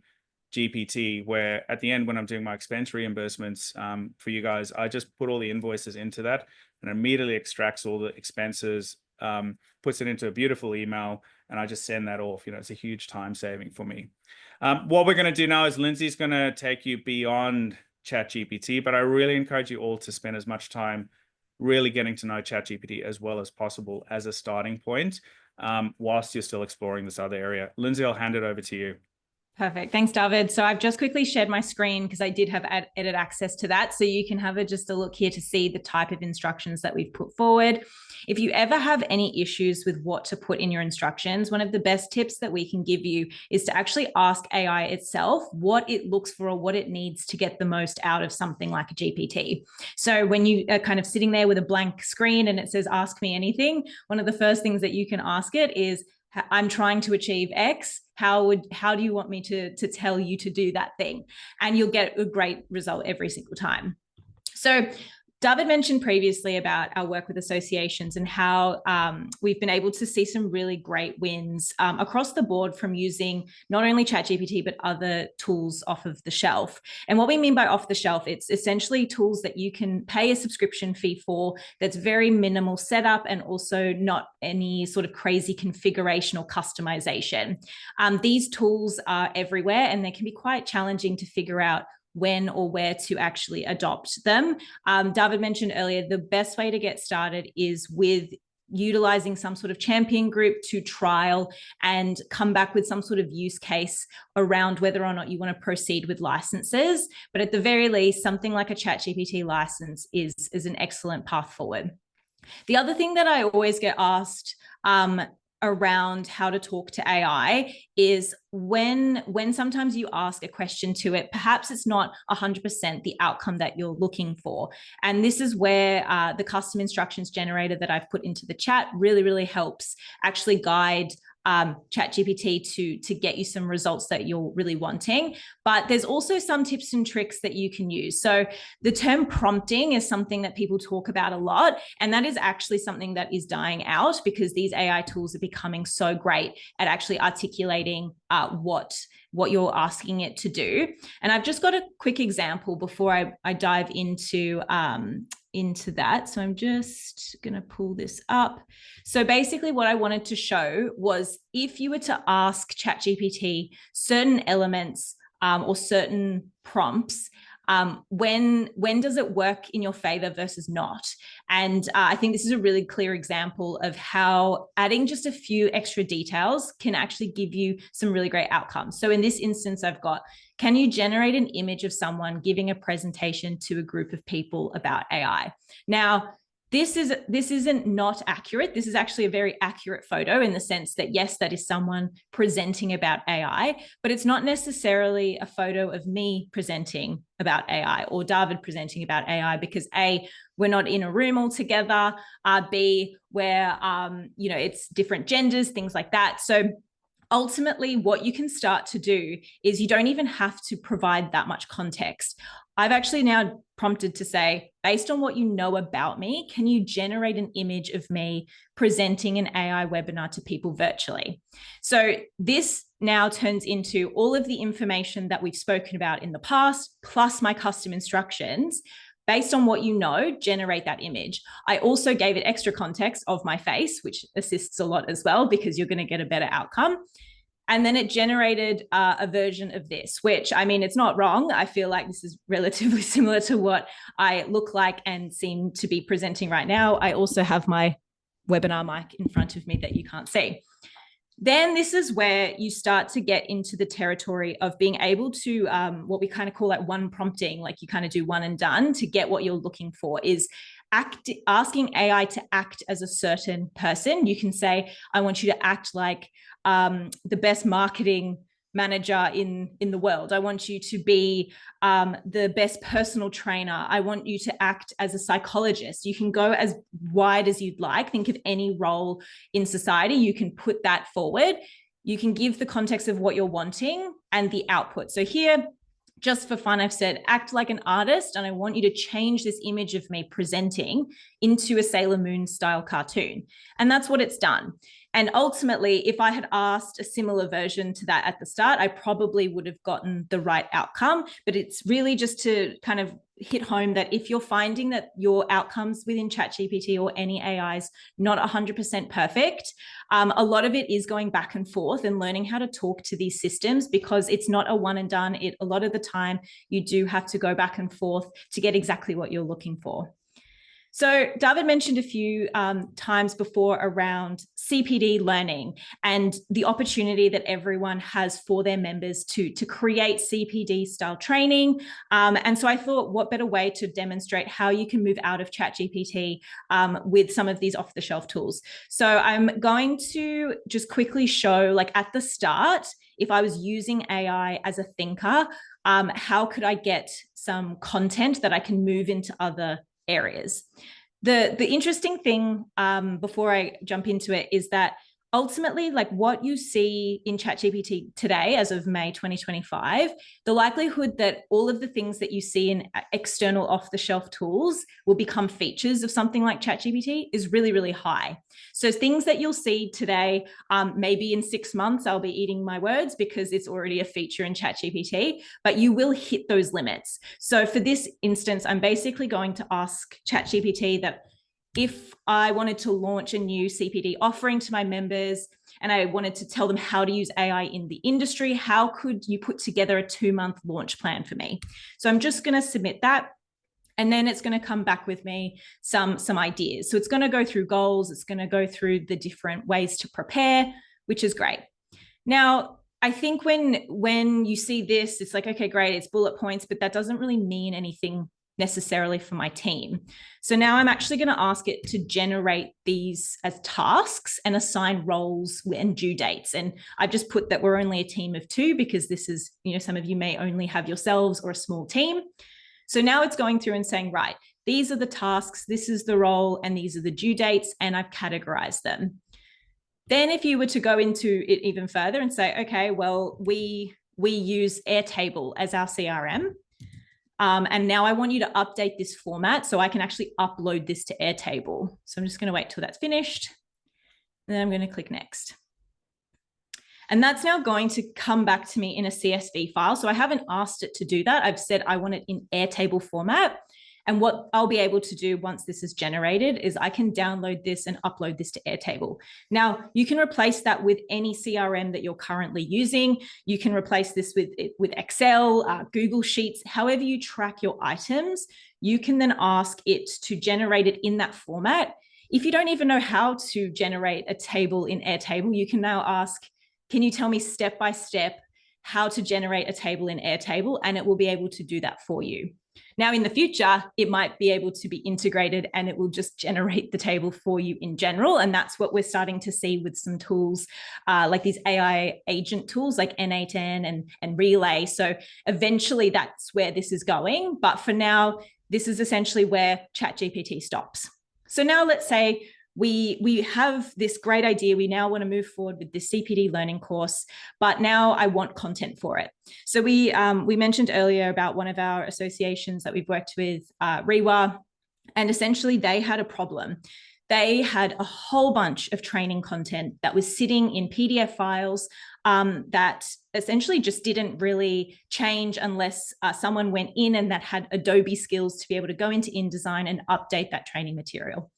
GPT where at the end, when I'm doing my expense reimbursements for you guys, I just put all the invoices into that and immediately extracts all the expenses, puts it into a beautiful email, and I just send that off. It's a huge time saving for me. What we're going to do now is Lindsay's going to take you beyond ChatGPT, but I really encourage you all to spend as much time really getting to know ChatGPT as well as possible as a starting point, whilst you're still exploring this other area. Lindsay, I'll hand it over to you. Perfect. Thanks, David. So I've just quickly shared my screen because I did have edit access to that. So you can have just a look here to see the type of instructions that we've put forward. If you ever have any issues with what to put in your instructions, one of the best tips that we can give you is to actually ask AI itself what it looks for or what it needs to get the most out of something like a GPT. So when you are kind of sitting there with a blank screen and it says, ask me anything, one of the first things that you can ask it is, I'm trying to achieve X. How do you want me to tell you to do that thing? And you'll get a great result every single time. So David mentioned previously about our work with associations and how we've been able to see some really great wins across the board from using not only ChatGPT, but other tools off of the shelf. And what we mean by off the shelf, it's essentially tools that you can pay a subscription fee for that's very minimal setup and also not any sort of crazy configuration or customization. These tools are everywhere and they can be quite challenging to figure out when or where to actually adopt them. David mentioned earlier, the best way to get started is with utilizing some sort of champion group to trial and come back with some sort of use case around whether or not you want to proceed with licenses. But at the very least, something like a ChatGPT license is an excellent path forward. The other thing that I always get asked around how to talk to AI is when sometimes you ask a question to it, perhaps it's not 100% the outcome that you're looking for. And this is where the custom instructions generator that I've put into the chat really, really helps actually guide ChatGPT to get you some results that you're really wanting. But there's also some tips and tricks that you can use. So the term prompting is something that people talk about a lot, and that is actually something that is dying out because these AI tools are becoming so great at actually articulating what you're asking it to do. And I've just got a quick example before I dive into that. So I'm just going to pull this up. So basically what I wanted to show was if you were to ask ChatGPT certain elements or certain prompts, when does it work in your favor versus not? And I think this is a really clear example of how adding just a few extra details can actually give you some really great outcomes. So in this instance, I've got, can you generate an image of someone giving a presentation to a group of people about AI? Now, this isn't not accurate. This is actually a very accurate photo in the sense that, yes, that is someone presenting about AI, but it's not necessarily a photo of me presenting about AI or David presenting about AI because A, we're not in a room all together, B, where, it's different genders, things like that. So ultimately, what you can start to do is you don't even have to provide that much context. I've actually now prompted to say, based on what you know about me, can you generate an image of me presenting an AI webinar to people virtually? So this now turns into all of the information that we've spoken about in the past, plus my custom instructions. Based on what you know, generate that image. I also gave it extra context of my face, which assists a lot as well, because you're going to get a better outcome. And then it generated a version of this, which, I mean, it's not wrong. I feel like this is relatively similar to what I look like and seem to be presenting right now. I also have my webinar mic in front of me that you can't see. Then this is where you start to get into the territory of being able to, what we kind of call like one prompting, like you kind of do one and done to get what you're looking for, is asking AI to act as a certain person. You can say, I want you to act like the best marketing manager in the world. I want you to be the best personal trainer. I want you to act as a psychologist. You can go as wide as you'd like. Think of any role in society. You can put that forward. You can give the context of what you're wanting and the output. So here, just for fun, I've said, act like an artist, and I want you to change this image of me presenting into a Sailor Moon style cartoon. And that's what it's done. And ultimately, if I had asked a similar version to that at the start, I probably would have gotten the right outcome. But it's really just to kind of hit home that if you're finding that your outcomes within ChatGPT or any AI is not 100% perfect, a lot of it is going back and forth and learning how to talk to these systems, because it's not a one and done. A lot of the time, you do have to go back and forth to get exactly what you're looking for. So David mentioned a few times before around CPD learning and the opportunity that everyone has for their members to create CPD style training. And so I thought, what better way to demonstrate how you can move out of ChatGPT with some of these off-the-shelf tools. So I'm going to just quickly show, like at the start, if I was using AI as a thinker, how could I get some content that I can move into other areas. The interesting thing before I jump into it is that ultimately, like what you see in ChatGPT today, as of May 2025, the likelihood that all of the things that you see in external off-the-shelf tools will become features of something like ChatGPT is really, really high. So things that you'll see today, maybe in 6 months, I'll be eating my words because it's already a feature in ChatGPT, but you will hit those limits. So for this instance, I'm basically going to ask ChatGPT that if I wanted to launch a new CPD offering to my members and I wanted to tell them how to use AI in the industry, how could you put together a 2-month launch plan for me? So I'm just going to submit that. And then it's going to come back with me some ideas. So it's going to go through goals. It's going to go through the different ways to prepare, which is great. Now, I think when you see this, it's like, okay, great, it's bullet points, but that doesn't really mean anything necessarily for my team. So now I'm actually going to ask it to generate these as tasks and assign roles and due dates. And I've just put that we're only a team of 2 because this is, some of you may only have yourselves or a small team. So now it's going through and saying, right, these are the tasks, this is the role, and these are the due dates, and I've categorized them. Then if you were to go into it even further and say, okay, well, we use Airtable as our CRM. And now I want you to update this format so I can actually upload this to Airtable. So I'm just going to wait till that's finished. And then I'm going to click next. And that's now going to come back to me in a CSV file. So I haven't asked it to do that. I've said I want it in Airtable format. And what I'll be able to do once this is generated is I can download this and upload this to Airtable. Now, you can replace that with any CRM that you're currently using. You can replace this with Excel, Google Sheets, however you track your items. You can then ask it to generate it in that format. If you don't even know how to generate a table in Airtable, you can now ask, can you tell me step by step how to generate a table in Airtable? And it will be able to do that for you. Now, in the future, it might be able to be integrated and it will just generate the table for you in general. And that's what we're starting to see with some tools like these AI agent tools like N8N and Relay. So eventually that's where this is going. But for now, this is essentially where ChatGPT stops. So now let's say we have this great idea. We now want to move forward with this CPD learning course, but now I want content for it. So we mentioned earlier about one of our associations that we've worked with, REWA, and essentially they had a problem. They had a whole bunch of training content that was sitting in PDF files that essentially just didn't really change unless someone went in and that had Adobe skills to be able to go into InDesign and update that training material.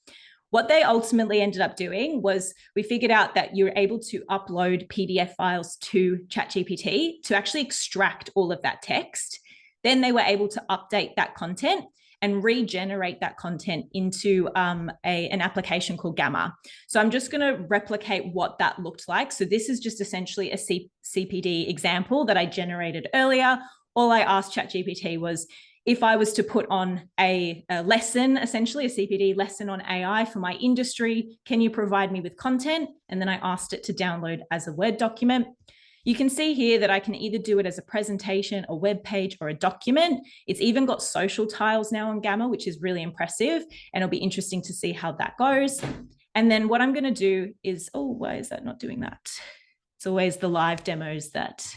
What they ultimately ended up doing was we figured out that you're able to upload PDF files to ChatGPT to actually extract all of that text. Then they were able to update that content and regenerate that content into an application called Gamma. So I'm just going to replicate what that looked like. So this is just essentially a CPD example that I generated earlier. All I asked ChatGPT was, if I was to put on a lesson, essentially a CPD lesson on AI for my industry, can you provide me with content? And then I asked it to download as a Word document. You can see here that I can either do it as a presentation, a web page, or a document. It's even got social tiles now on Gamma, which is really impressive. And it'll be interesting to see how that goes. And then what I'm going to do is, oh, why is that not doing that? It's always the live demos that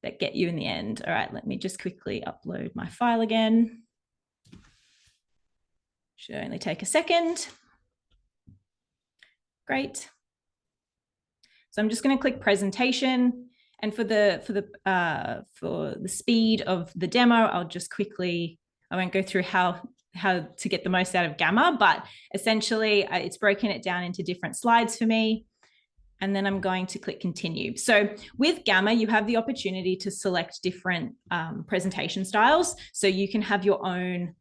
that get you in the end. All right, let me just quickly upload my file again. Should only take a second. Great. So I'm just going to click presentation, and for the speed of the demo, I'll just quickly, I won't go through how to get the most out of Gamma, but essentially it's broken it down into different slides for me. And then I'm going to click continue. So with Gamma, you have the opportunity to select different presentation styles. So you can have your own,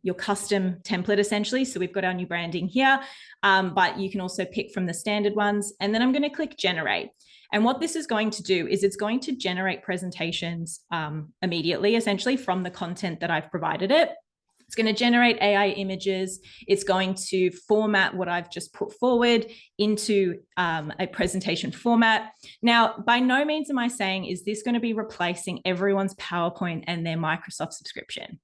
your custom template essentially. So we've got our new branding here, but you can also pick from the standard ones. And then I'm going to click generate. And what this is going to do is it's going to generate presentations immediately, essentially from the content that I've provided it. It's going to generate AI images. It's going to format what I've just put forward into a presentation format. Now, by no means am I saying, is this going to be replacing everyone's PowerPoint and their Microsoft subscription?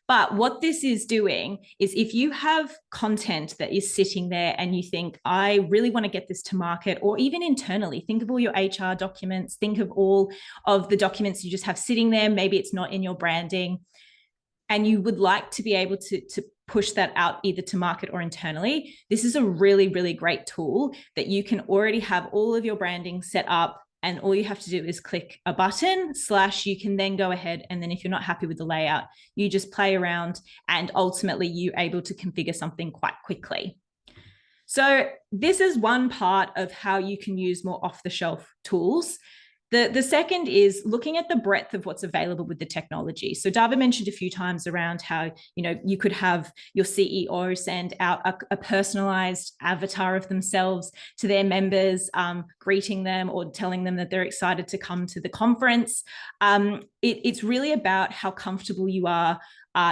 But what this is doing is if you have content that is sitting there and you think, I really want to get this to market, or even internally, think of all your HR documents, think of all of the documents you just have sitting there. Maybe it's not in your branding, and you would like to be able to push that out either to market or internally, this is a really, really great tool that you can already have all of your branding set up, and all you have to do is click a button / you can then go ahead, and then if you're not happy with the layout, you just play around, and ultimately you're able to configure something quite quickly. So this is one part of how you can use more off-the-shelf tools. The second is looking at the breadth of what's available with the technology. So David mentioned a few times around how, you could have your CEO send out a personalized avatar of themselves to their members, greeting them or telling them that they're excited to come to the conference. It's really about how comfortable you are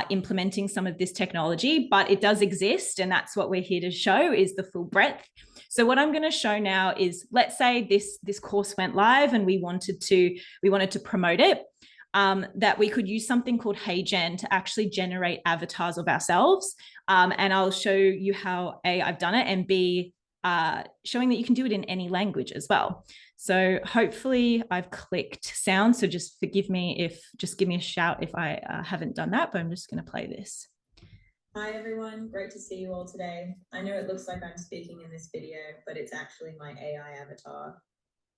implementing some of this technology, but it does exist, and that's what we're here to show, is the full breadth. So what I'm going to show now is, let's say this course went live and we wanted to promote it, that we could use something called HeyGen to actually generate avatars of ourselves. And I'll show you how A, I've done it, and B, showing that you can do it in any language as well. So hopefully I've clicked sound. So just give me a shout if I haven't done that, but I'm just going to play this. Hi everyone, great to see you all today. I know it looks like I'm speaking in this video, but it's actually my AI avatar.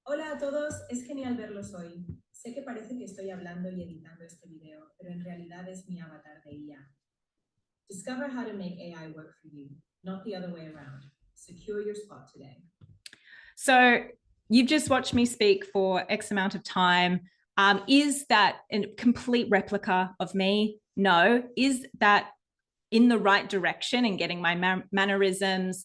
Hola a todos, es genial verlos hoy. Sé que parece que estoy hablando y editando este video, pero en realidad es mi avatar de IA. Discover how to make AI work for you, not the other way around. Secure your spot today. So you've just watched me speak for X amount of time. Is that a complete replica of me? No. Is that in the right direction and getting my mannerisms,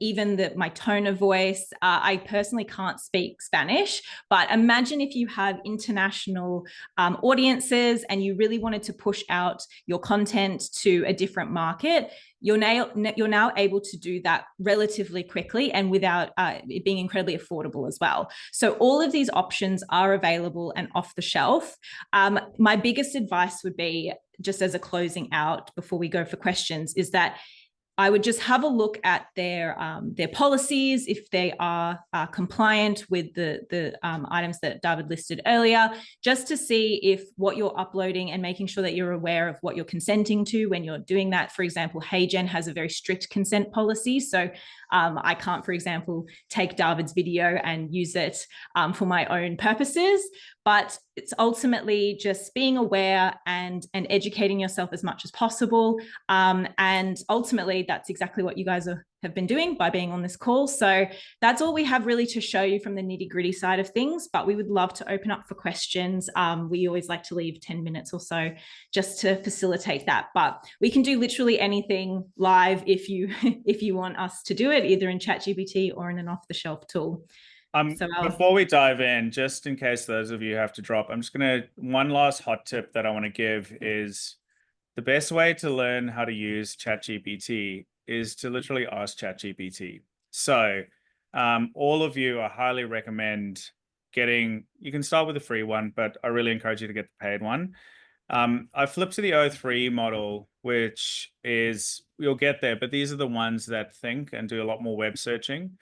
even my tone of voice? I personally can't speak Spanish, but imagine if you have international audiences and you really wanted to push out your content to a different market. You're now able to do that relatively quickly and without it being incredibly affordable as well. So all of these options are available and off the shelf. My biggest advice would be, just as a closing out before we go for questions, is that I would just have a look at their policies, if they are compliant with the items that David listed earlier, just to see if what you're uploading and making sure that you're aware of what you're consenting to when you're doing that. For example, HeyGen has a very strict consent policy. So I can't, for example, take David's video and use it for my own purposes. But it's ultimately just being aware and educating yourself as much as possible. And ultimately, that's exactly what you guys have been doing by being on this call. So that's all we have really to show you from the nitty-gritty side of things, but we would love to open up for questions. We always like to leave 10 minutes or so just to facilitate that, but we can do literally anything live if you want us to do it, either in ChatGPT or in an off-the-shelf tool. Before we dive in, just in case those of you have to drop, one last hot tip that I want to give is the best way to learn how to use ChatGPT is to literally ask ChatGPT. So all of you, I highly recommend you can start with the free one, but I really encourage you to get the paid one. I flipped to the O3 model, which is, you'll get there, but these are the ones that think and do a lot more web searching.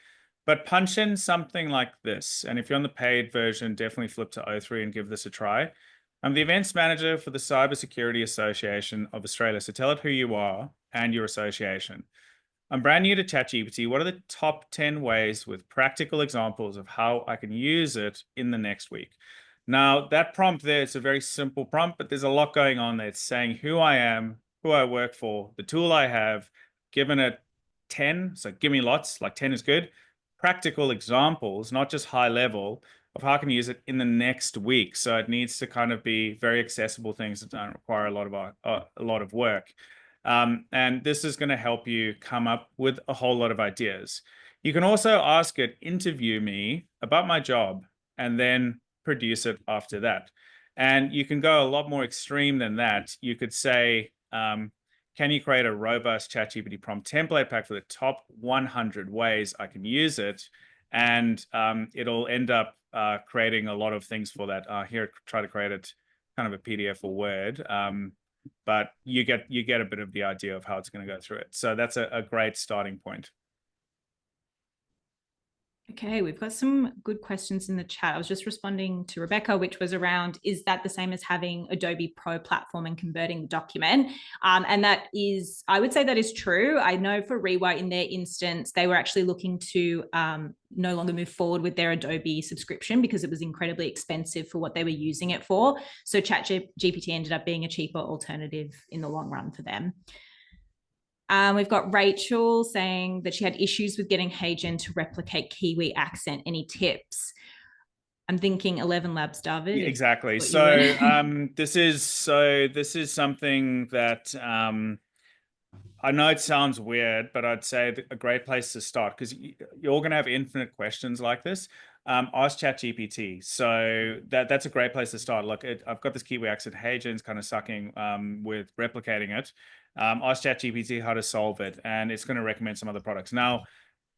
but punch in something like this. And if you're on the paid version, definitely flip to O3 and give this a try. I'm the events manager for the Cybersecurity Association of Australia. So tell it who you are and your association. I'm brand new to ChatGPT. What are the top 10 ways with practical examples of how I can use it in the next week? Now, that prompt there, it's a very simple prompt, but there's a lot going on there. It's saying who I am, who I work for, the tool I have, given it 10, so give me lots, like 10 is good. Practical examples, not just high level, of how I can use it in the next week. So it needs to kind of be very accessible things that don't require a lot of work. And this is going to help you come up with a whole lot of ideas. You can also ask it, interview me about my job, and then produce it after that. And you can go a lot more extreme than that. You could say, can you create a robust ChatGPT prompt template pack for the top 100 ways I can use it? And it'll end up creating a lot of things for that. Here, try to create it kind of a PDF or Word. But you get a bit of the idea of how it's going to go through it. So that's a great starting point. Okay, we've got some good questions in the chat. I was just responding to Rebecca, which was around, is that the same as having Adobe Pro platform and converting the document? And that is, I would say that is true. I know for Rewrite in their instance, they were actually looking to no longer move forward with their Adobe subscription because it was incredibly expensive for what they were using it for. So ChatGPT ended up being a cheaper alternative in the long run for them. We've got Rachel saying that she had issues with getting HeyGen to replicate Kiwi accent. Any tips? I'm thinking 11 Labs, David. Yeah, exactly. So this is something that I know it sounds weird, but I'd say a great place to start, because you're going to have infinite questions like this. Ask ChatGPT. So that's a great place to start. Look, I've got this Kiwi accent. HeyGen's kind of sucking with replicating it. Ask ChatGPT how to solve it, and it's going to recommend some other products. Now,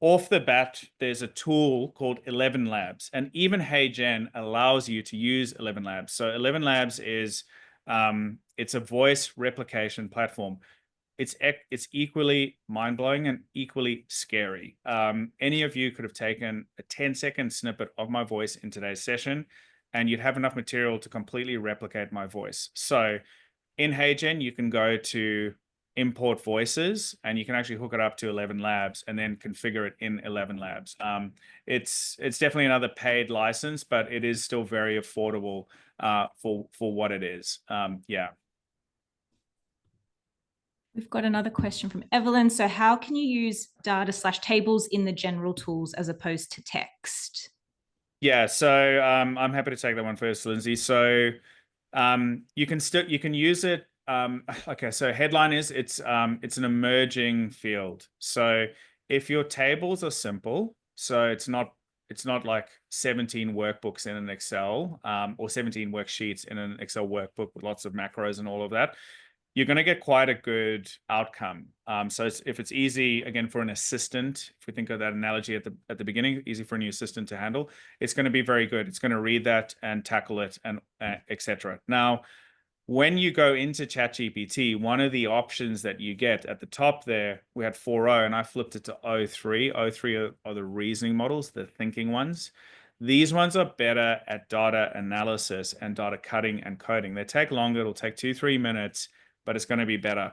off the bat, there's a tool called 11 Labs, and even HeyGen allows you to use 11 Labs. So 11 Labs is it's a voice replication platform. It's equally mind-blowing and equally scary. Any of you could have taken a 10-second snippet of my voice in today's session, and you'd have enough material to completely replicate my voice. So in HeyGen, you can go to import voices, and you can actually hook it up to 11 Labs and then configure it in 11 Labs. It's definitely another paid license, but it is still very affordable for what it is. Yeah. We've got another question from Evelyn. So how can you use data/tables in the general tools as opposed to text? Yeah, so I'm happy to take that one first, Lindsay. So you can use it. Okay, so headline is it's an emerging field. So if your tables are simple, so it's not like 17 workbooks in an Excel or 17 worksheets in an Excel workbook with lots of macros and all of that, you're going to get quite a good outcome. So if it's easy, again, for an assistant, if we think of that analogy at the beginning, easy for a new assistant to handle, it's going to be very good. It's going to read that and tackle it and etc. Now, when you go into ChatGPT, one of the options that you get at the top there, we had 4.0 and I flipped it to 0.3. 0.3 are the reasoning models, the thinking ones. These ones are better at data analysis and data cutting and coding. They take longer. It'll take 2-3 minutes, but it's going to be better.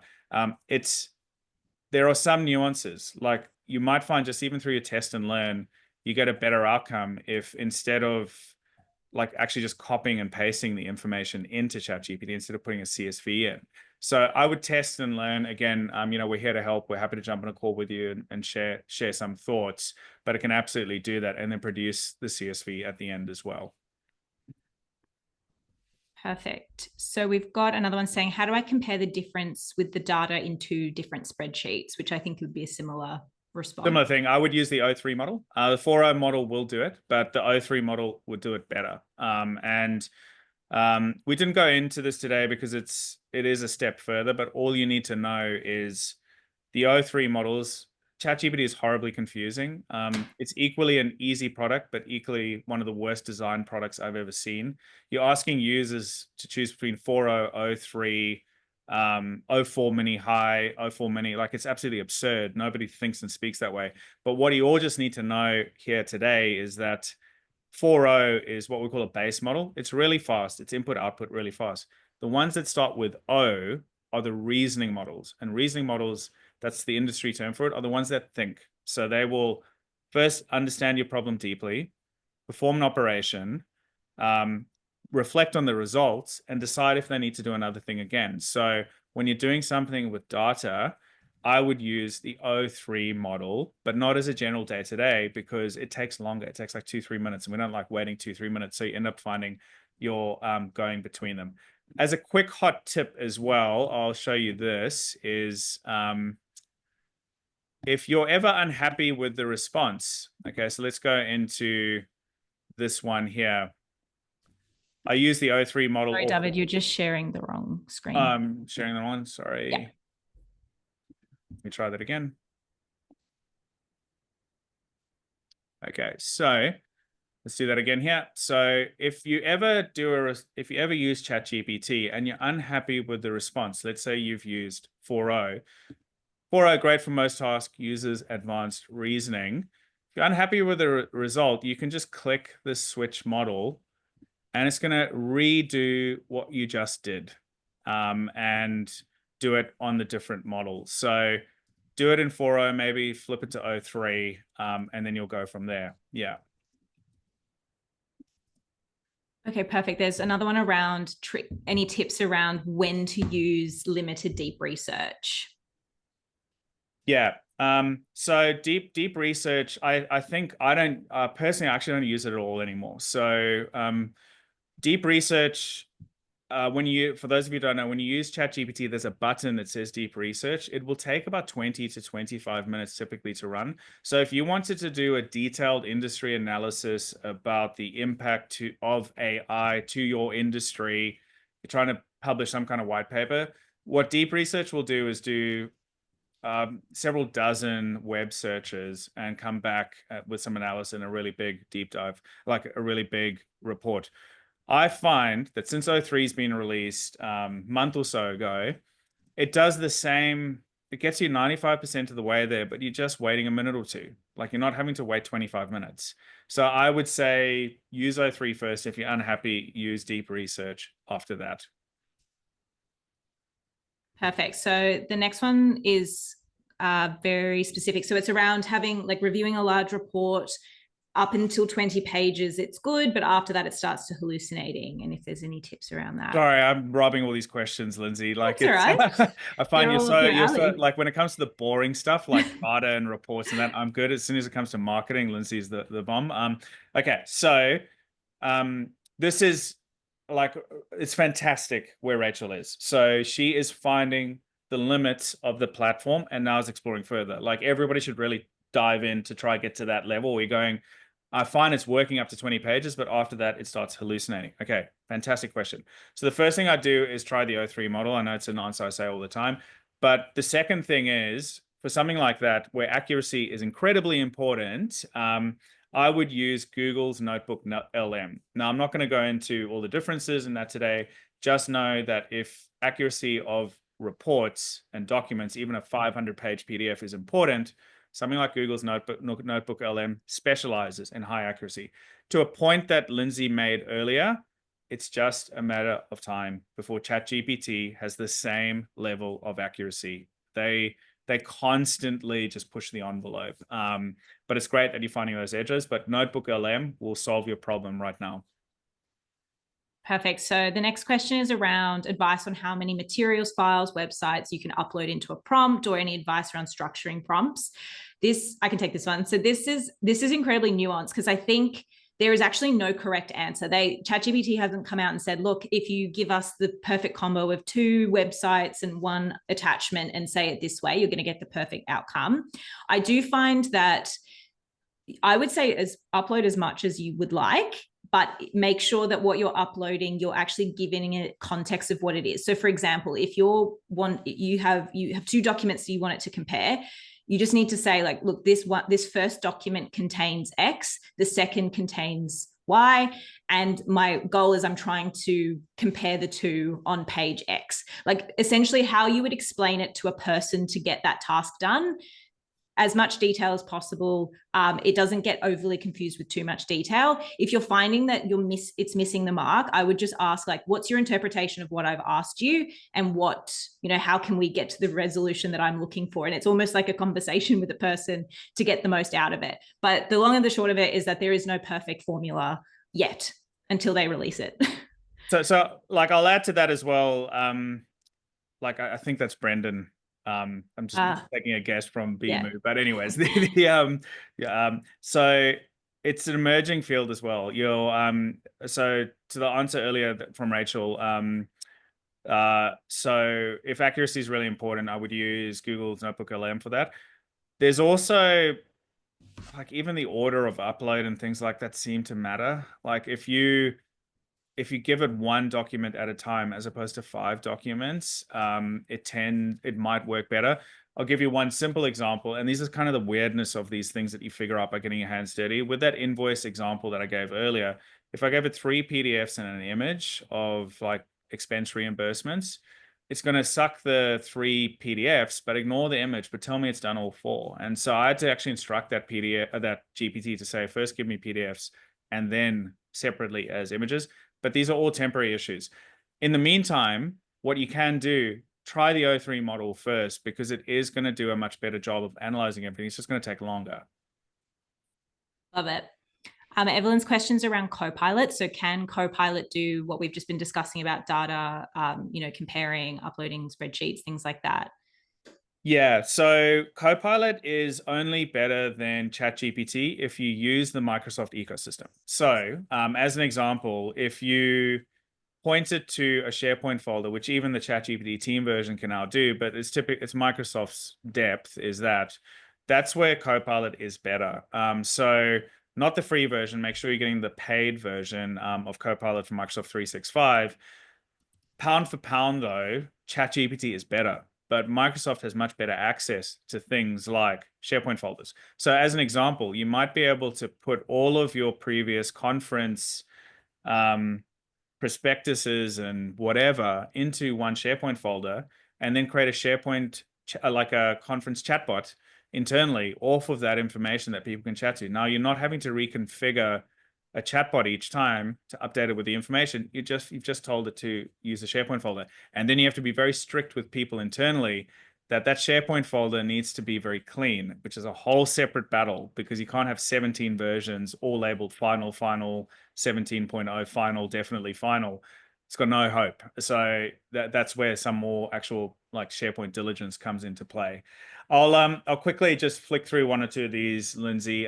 There are some nuances, like you might find just even through your test and learn, you get a better outcome if instead of like actually just copying and pasting the information into ChatGPT instead of putting a CSV in. So I would test and learn. Again, we're here to help. We're happy to jump on a call with you and share some thoughts, but it can absolutely do that and then produce the CSV at the end as well. Perfect. So we've got another one saying, how do I compare the difference with the data in 2 different spreadsheets, which I think would be a similar response. Similar thing. I would use the 0.3 model. The 4.0 model will do it, but the 0.3 model would do it better. We didn't go into this today because it is a step further, but all you need to know is the 0.3 models. ChatGPT is horribly confusing. It's equally an easy product, but equally one of the worst design products I've ever seen. You're asking users to choose between 4.0, 0.3, 04 mini high, 04 mini, like it's absolutely absurd. Nobody thinks and speaks that way. But what you all just need to know here today is that 4.0 is what we call a base model. It's really fast. It's input output really fast. The ones that start with O are the reasoning models, and reasoning models, that's the industry term for it, are the ones that think. So they will first understand your problem deeply, perform an operation, reflect on the results, and decide if they need to do another thing again. So when you're doing something with data, I would use the O3 model, but not as a general day-to-day, because it takes longer. It takes like 2-3 minutes, and we don't like waiting 2-3 minutes. So you end up finding you're going between them. As a quick hot tip as well, I'll show you this, is if you're ever unhappy with the response, okay, so let's go into this one here. I use the O3 model. Sorry, David, you're just sharing the wrong screen. Sharing the wrong, sorry. Yeah. Let me try that again. Okay, so let's do that again here. So if you ever use ChatGPT and you're unhappy with the response, let's say you've used 4.0. 4.0, great for most tasks, uses advanced reasoning. If you're unhappy with the result, you can just click the switch model, and it's going to redo what you just did and do it on the different models. So do it in 4.0, maybe flip it to 03, and then you'll go from there. Yeah. Okay, perfect. There's another one around any tips around when to use limited deep research. Yeah. So deep research, I think I don't personally, I actually don't use it at all anymore. So deep research, for those of you who don't know, when you use ChatGPT, there's a button that says deep research. It will take about 20 to 25 minutes typically to run. So if you wanted to do a detailed industry analysis about the impact of AI to your industry, you're trying to publish some kind of white paper, what deep research will do is do several dozen web searches and come back with some analysis and a really big deep dive, like a really big report. I find that since 03 has been released month or so ago, it does the same. It gets you 95% of the way there, but you're just waiting a minute or two. Like, you're not having to wait 25 minutes. So I would say use 03 first. If you're unhappy, use deep research after that. Perfect. So the next one is very specific. So it's around reviewing a large report. Up until 20 pages, it's good, but after that, it starts to hallucinating. And if there's any tips around that. Sorry, I'm robbing all these questions, Lindsay. Like, that's all right. I find you're so like, when it comes to the boring stuff like data and reports and that, I'm good. As soon as it comes to marketing, Lindsay's the bomb. Okay, so this is like, it's fantastic where Rachel is. So she is finding the limits of the platform and now is exploring further. Like, everybody should really dive in to try to get to that level. We're going, I find it's working up to 20 pages, but after that, it starts hallucinating. Okay, fantastic question. So the first thing I do is try the O3 model. I know it's an answer I say all the time, but the second thing is, for something like that, where accuracy is incredibly important, I would use Google's Notebook LM. Now, I'm not going to go into all the differences in that today. Just know that if accuracy of reports and documents, even a 500-page PDF is important, something like Google's Notebook LM specializes in high accuracy. To a point that Lindsay made earlier, it's just a matter of time before ChatGPT has the same level of accuracy. They constantly just push the envelope. But it's great that you're finding those edges, but Notebook LM will solve your problem right now. Perfect. So the next question is around advice on how many materials, files, websites you can upload into a prompt, or any advice around structuring prompts. I can take this one. So this is incredibly nuanced, because I think there is actually no correct answer. ChatGPT hasn't come out and said, look, if you give us the perfect combo of 2 websites and 1 attachment and say it this way, you're going to get the perfect outcome. I do find that I would say upload as much as you would like, but make sure that what you're uploading, you're actually giving it context of what it is. So for example, if you have 2 documents that you want it to compare, you just need to say, like, look, this first document contains X, the second contains Y. And my goal is I'm trying to compare the two on page X. Like essentially how you would explain it to a person to get that task done. As much detail as possible. It doesn't get overly confused with too much detail. If you're finding that it's missing the mark, I would just ask, like, what's your interpretation of what I've asked you, and what, how can we get to the resolution that I'm looking for? And it's almost like a conversation with a person to get the most out of it. But the long and the short of it is that there is no perfect formula yet until they release it. So like I'll add to that as well. Like I think that's Brendan. I'm just taking a guess from BMU, but anyways, so it's an emerging field as well. So to the answer earlier from Rachel, so if accuracy is really important, I would use Google's Notebook LM for that. There's also like even the order of upload and things like that seem to matter. Like if you give it one document at a time as opposed to 5 documents, it might work better. I'll give you one simple example, and these are kind of the weirdness of these things that you figure out by getting your hands dirty. With that invoice example that I gave earlier, if I gave it 3 PDFs and an image of like expense reimbursements, it's going to suck the 3 PDFs, but ignore the image, but tell me it's done all 4. And so I had to actually instruct that GPT to say, first give me PDFs and then separately as images. But these are all temporary issues. In the meantime, what you can do, try the O3 model first, because it is going to do a much better job of analyzing everything. It's just going to take longer. Love it. Evelyn's questions around Copilot. So can Copilot do what we've just been discussing about data, comparing, uploading spreadsheets, things like that? Yeah, so Copilot is only better than ChatGPT if you use the Microsoft ecosystem. So as an example, if you point it to a SharePoint folder, which even the ChatGPT team version can now do, but it's Microsoft's depth is that's where Copilot is better. So not the free version, make sure you're getting the paid version of Copilot from Microsoft 365. Pound for pound though, ChatGPT is better. But Microsoft has much better access to things like SharePoint folders. So as an example, you might be able to put all of your previous conference prospectuses and whatever into one SharePoint folder, and then create a SharePoint, like a conference chatbot internally off of that information that people can chat to. Now, you're not having to reconfigure a chatbot each time to update it with the information. You've just told it to use a SharePoint folder. And then you have to be very strict with people internally that SharePoint folder needs to be very clean, which is a whole separate battle, because you can't have 17 versions all labeled final, 17.0, final, definitely final. It's got no hope. So that's where some more actual like SharePoint diligence comes into play. I'll quickly just flick through one or two of these, Lindsay.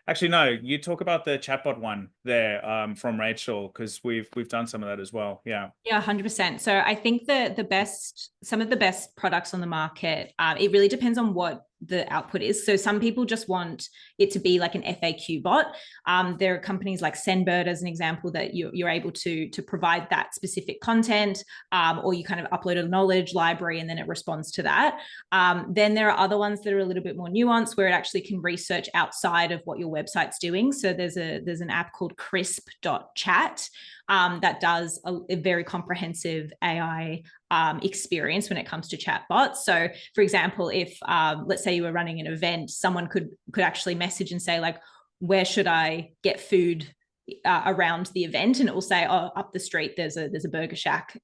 Actually, no, you talk about the chatbot one there from Rachel, because we've done some of that as well. Yeah. Yeah, 100%. So I think some of the best products on the market, it really depends on what the output is. So some people just want it to be like an FAQ bot. There are companies like Sendbird, as an example, that you're able to provide that specific content, or you kind of upload a knowledge library and then it responds to that. Then there are other ones that are a little bit more nuanced, where it actually can research outside of what your website's doing. So there's an app called crisp.chat that does a very comprehensive AI experience when it comes to chatbots. So for example, if let's say you were running an event, someone could actually message and say, like, where should I get food around the event? And it will say, oh, up the street there's a burger shack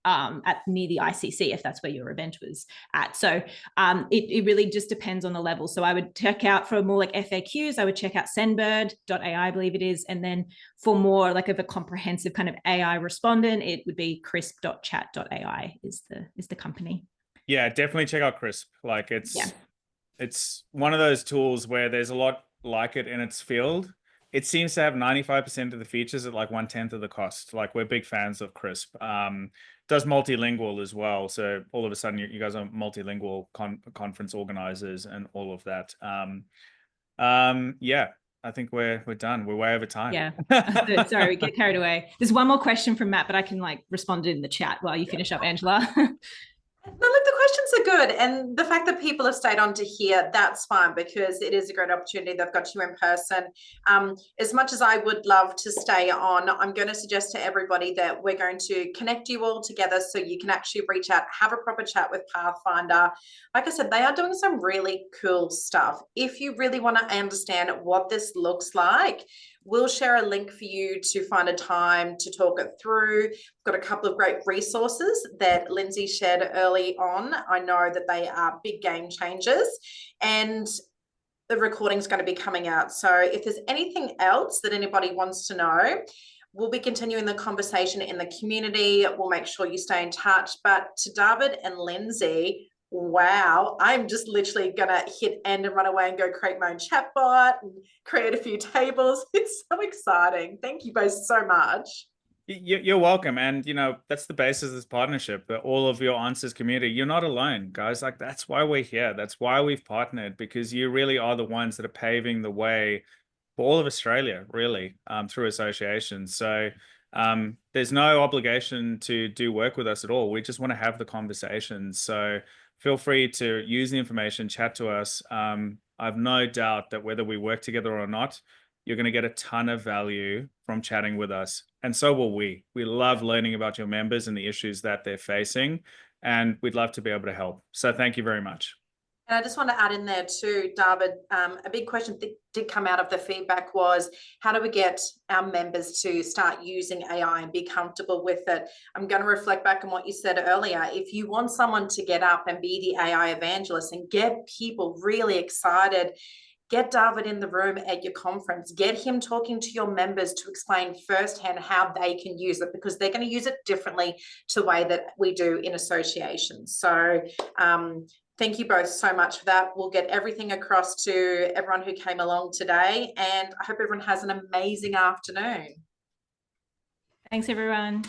near the ICC, if that's where your event was at. So it really just depends on the level. So I would check out, for more like FAQs, I would check out Sendbird.ai, I believe it is. And then for more like of a comprehensive kind of AI respondent, it would be crisp.chat.ai is the company. Yeah, definitely check out Crisp. Like it's one of those tools where there's a lot like it in its field. It seems to have 95% of the features at like 1/10 of the cost. Like, we're big fans of Crisp. Does multilingual as well. So all of a sudden you guys are multilingual conference organizers and all of that. Yeah, I think we're done. We're way over time. Yeah. Sorry, we get carried away. There's one more question from Matt, but I can like respond in the chat while you finish up, Angela. No, look, the questions are good. And the fact that people have stayed on to here, that's fine, because it is a great opportunity. They've got you in person. As much as I would love to stay on, I'm going to suggest to everybody that we're going to connect you all together so you can actually reach out, have a proper chat with Pathfinder. Like I said, they are doing some really cool stuff. If you really want to understand what this looks like, we'll share a link for you to find a time to talk it through. We've got a couple of great resources that Lindsay shared early on. I know that they are big game changers, and the recording is going to be coming out. So if there's anything else that anybody wants to know, we'll be continuing the conversation in the community. We'll make sure you stay in touch. But to David and Lindsay, wow, I'm just literally gonna hit end and run away and go create my own chatbot and create a few tables. It's so exciting. Thank you both so much. You're welcome. And, you know, that's the basis of this partnership, that all of your answers community, you're not alone, guys. Like, that's why we're here. That's why we've partnered, because you really are the ones that are paving the way for all of Australia, really, through associations. So there's no obligation to do work with us at all. We just want to have the conversations. So feel free to use the information, chat to us. I've no doubt that whether we work together or not, you're going to get a ton of value from chatting with us. And so will we. We love learning about your members and the issues that they're facing, and we'd love to be able to help. So thank you very much. And I just want to add in there too, David, a big question that did come out of the feedback was, how do we get our members to start using AI and be comfortable with it? I'm going to reflect back on what you said earlier. If you want someone to get up and be the AI evangelist and get people really excited, get David in the room at your conference, get him talking to your members to explain firsthand how they can use it, because they're going to use it differently to the way that we do in associations. So thank you both so much for that. We'll get everything across to everyone who came along today, and I hope everyone has an amazing afternoon. Thanks, everyone.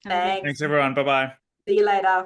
Thanks. Thanks, everyone. Bye-bye. See you later.